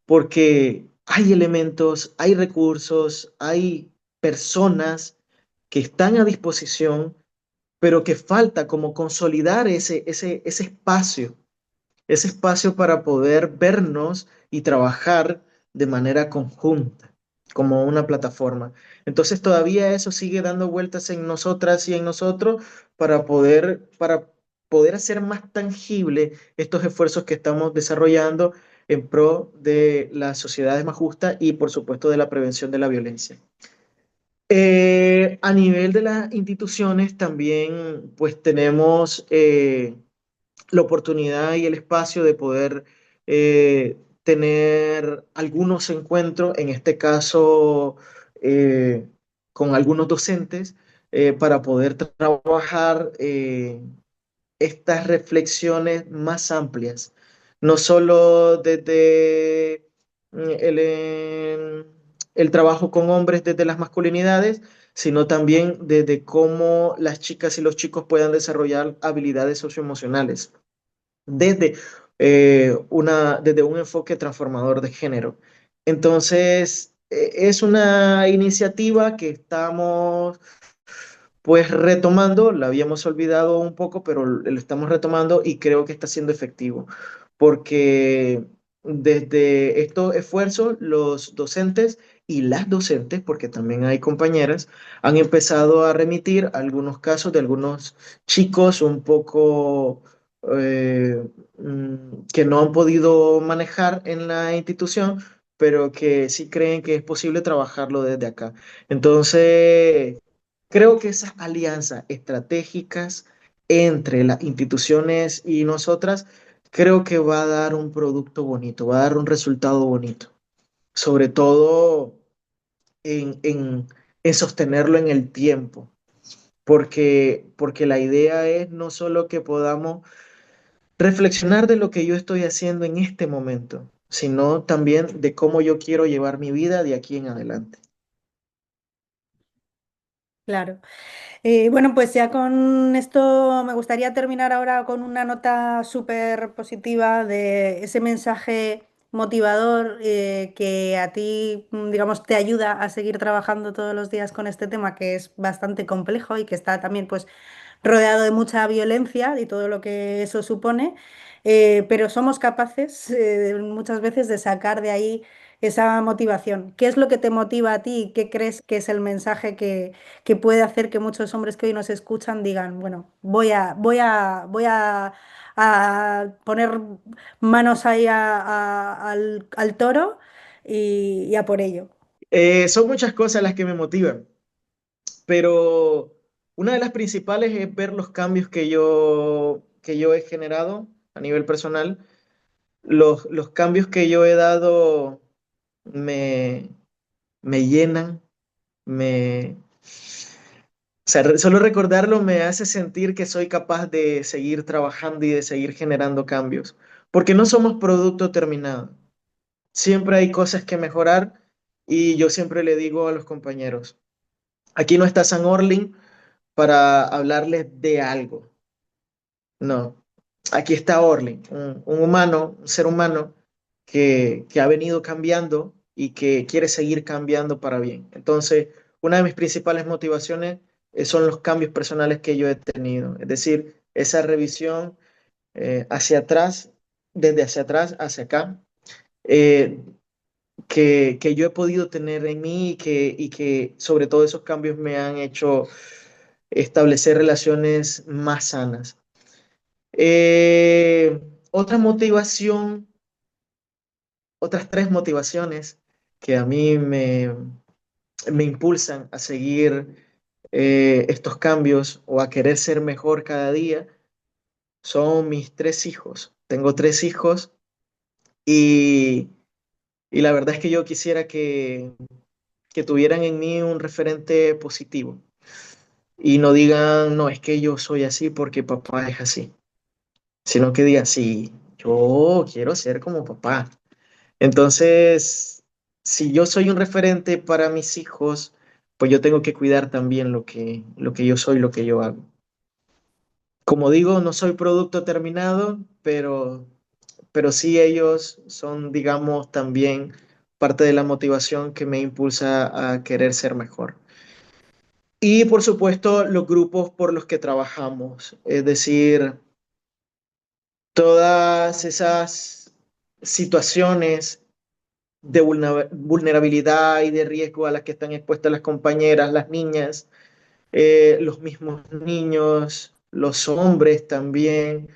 Speaker 7: porque hay elementos, hay recursos, hay personas que están a disposición, pero que falta como consolidar ese espacio para poder vernos y trabajar de manera conjunta, como una plataforma. Entonces todavía eso sigue dando vueltas en nosotras y en nosotros para poder hacer más tangible estos esfuerzos que estamos desarrollando en pro de las sociedades más justas y, por supuesto, de la prevención de la violencia. A nivel de las instituciones también pues tenemos la oportunidad y el espacio de poder tener algunos encuentros, en este caso eh, con algunos docentes, para poder trabajar estas reflexiones más amplias, no solo desde el trabajo con hombres desde las masculinidades, sino también desde cómo las chicas y los chicos puedan desarrollar habilidades socioemocionales desde, desde un enfoque transformador de género. Entonces, es una iniciativa que estamos pues retomando, la habíamos olvidado un poco, pero lo estamos retomando y creo que está siendo efectivo, porque desde estos esfuerzos los docentes y las docentes, porque también hay compañeras, han empezado a remitir algunos casos de algunos chicos un poco que no han podido manejar en la institución, pero que sí creen que es posible trabajarlo desde acá. Entonces, creo que esas alianzas estratégicas entre las instituciones y nosotras, creo que va a dar un producto bonito, va a dar un resultado bonito, sobre todo en sostenerlo en el tiempo, porque la idea es no solo que podamos reflexionar de lo que yo estoy haciendo en este momento, sino también de cómo yo quiero llevar mi vida de aquí en adelante.
Speaker 1: Claro. Bueno, pues ya con esto me gustaría terminar ahora con una nota súper positiva de ese mensaje motivador que a ti, digamos, te ayuda a seguir trabajando todos los días con este tema que es bastante complejo y que está también, pues, rodeado de mucha violencia y todo lo que eso supone, pero somos capaces muchas veces de sacar de ahí esa motivación. ¿Qué es lo que te motiva a ti? ¿Qué crees que es el mensaje que puede hacer que muchos hombres que hoy nos escuchan digan, bueno, a poner manos ahí al toro y a por ello?
Speaker 7: Son muchas cosas las que me motivan, pero una de las principales es ver los cambios que yo he generado a nivel personal. Los cambios que yo he dado me, me llenan, o sea, solo recordarlo me hace sentir que soy capaz de seguir trabajando y de seguir generando cambios, porque no somos producto terminado. Siempre hay cosas que mejorar y yo siempre le digo a los compañeros, aquí no está San Orlin para hablarles de algo. No, aquí está Orly, un humano, un ser humano que ha venido cambiando y que quiere seguir cambiando para bien. Entonces, una de mis principales motivaciones son los cambios personales que yo he tenido, es decir, esa revisión hacia atrás, desde hacia atrás hacia acá, eh, que yo he podido tener en mí y que sobre todo esos cambios me han hecho establecer relaciones más sanas. Eh, Otra motivación, otras tres motivaciones que a mí me impulsan a seguir estos cambios o a querer ser mejor cada día son mis tres hijos. Tengo tres hijos y, y la verdad es que yo quisiera que tuvieran en mí un referente positivo y no digan, no, es que yo soy así porque papá es así, sino que digan, sí, yo quiero ser como papá. Entonces, si yo soy un referente para mis hijos, pues yo tengo que cuidar también lo que yo soy, lo que yo hago. Como digo, no soy producto terminado, pero sí ellos son, digamos, también parte de la motivación que me impulsa a querer ser mejor. Y por supuesto, los grupos por los que trabajamos, es decir, todas esas situaciones de vulnerabilidad y de riesgo a las que están expuestas las compañeras, las niñas, los mismos niños, los hombres también.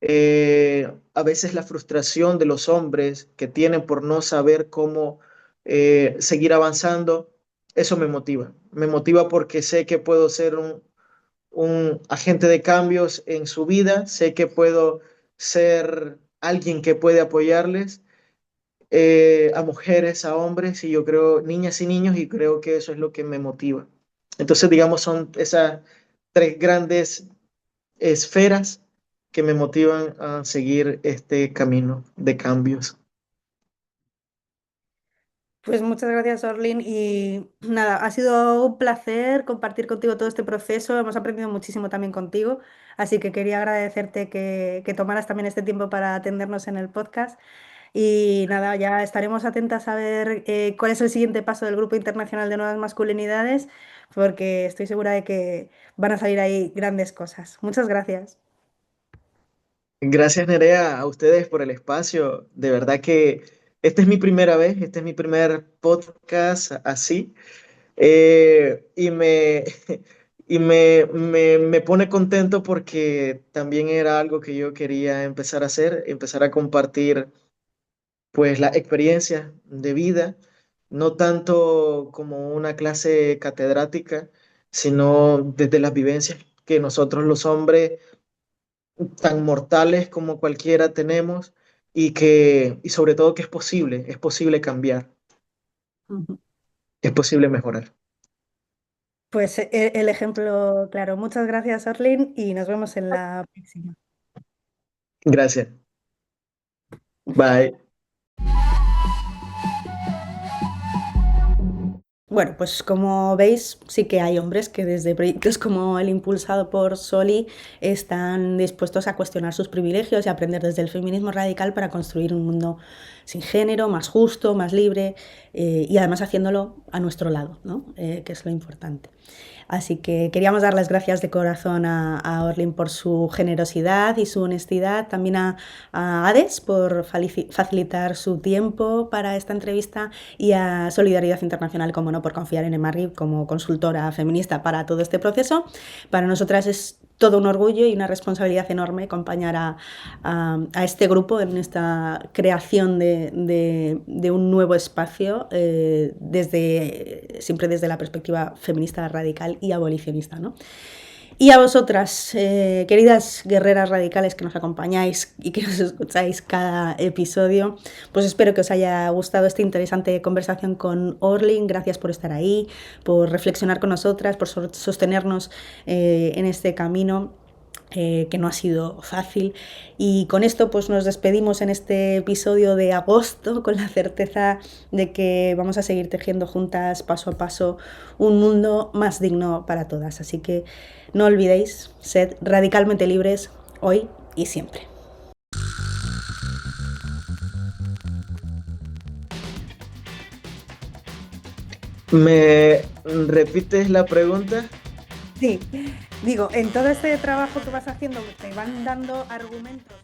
Speaker 7: a veces la frustración de los hombres que tienen por no saber cómo seguir avanzando, eso me motiva. Me motiva porque sé que puedo ser un agente de cambios en su vida, sé que puedo ser alguien que puede apoyarles a mujeres, a hombres, y yo creo, niñas y niños, y creo que eso es lo que me motiva. Entonces, digamos, son esas tres grandes esferas que me motivan a seguir este camino de cambios.
Speaker 1: Pues muchas gracias, Orlin. Y nada, ha sido un placer compartir contigo todo este proceso. Hemos aprendido muchísimo también contigo. Así que quería agradecerte que tomaras también este tiempo para atendernos en el podcast. Y nada, ya estaremos atentas a ver cuál es el siguiente paso del Grupo Internacional de Nuevas Masculinidades, porque estoy segura de que van a salir ahí grandes cosas. Muchas gracias.
Speaker 7: Gracias, Nerea, a ustedes por el espacio. De verdad que esta es mi primera vez, este es mi primer podcast así. Y me pone contento porque también era algo que yo quería empezar a hacer, empezar a compartir pues la experiencia de vida, no tanto como una clase catedrática, sino desde las vivencias que nosotros los hombres, tan mortales como cualquiera, tenemos y sobre todo que es posible cambiar,
Speaker 1: Ujú.
Speaker 7: es posible mejorar.
Speaker 1: Pues el ejemplo, claro. Muchas gracias, Orlin, y nos vemos en la próxima.
Speaker 7: Gracias. Bye.
Speaker 1: Bueno, pues como veis, sí que hay hombres que desde proyectos como el impulsado por Soli están dispuestos a cuestionar sus privilegios y aprender desde el feminismo radical para construir un mundo sin género, más justo, más libre y además haciéndolo a nuestro lado, ¿no? Que es lo importante. Así que queríamos dar las gracias de corazón a Orlin por su generosidad y su honestidad, también a Hades por facilitar su tiempo para esta entrevista y a Solidaridad Internacional, como no, por confiar en Emarri como consultora feminista para todo este proceso. Para nosotras es todo un orgullo y una responsabilidad enorme acompañar a este grupo en esta creación de un nuevo espacio siempre desde la perspectiva feminista radical y abolicionista, ¿no? Y a vosotras, queridas guerreras radicales que nos acompañáis y que nos escucháis cada episodio, pues espero que os haya gustado esta interesante conversación con Orlin. Gracias por estar ahí, por reflexionar con nosotras, por sostenernos en este camino. Que no ha sido fácil, y con esto pues nos despedimos en este episodio de agosto con la certeza de que vamos a seguir tejiendo juntas paso a paso un mundo más digno para todas, así que no olvidéis, sed radicalmente libres hoy y siempre.
Speaker 7: ¿Me repites la pregunta?
Speaker 1: Sí, digo, en todo este trabajo que vas haciendo te van dando argumentos.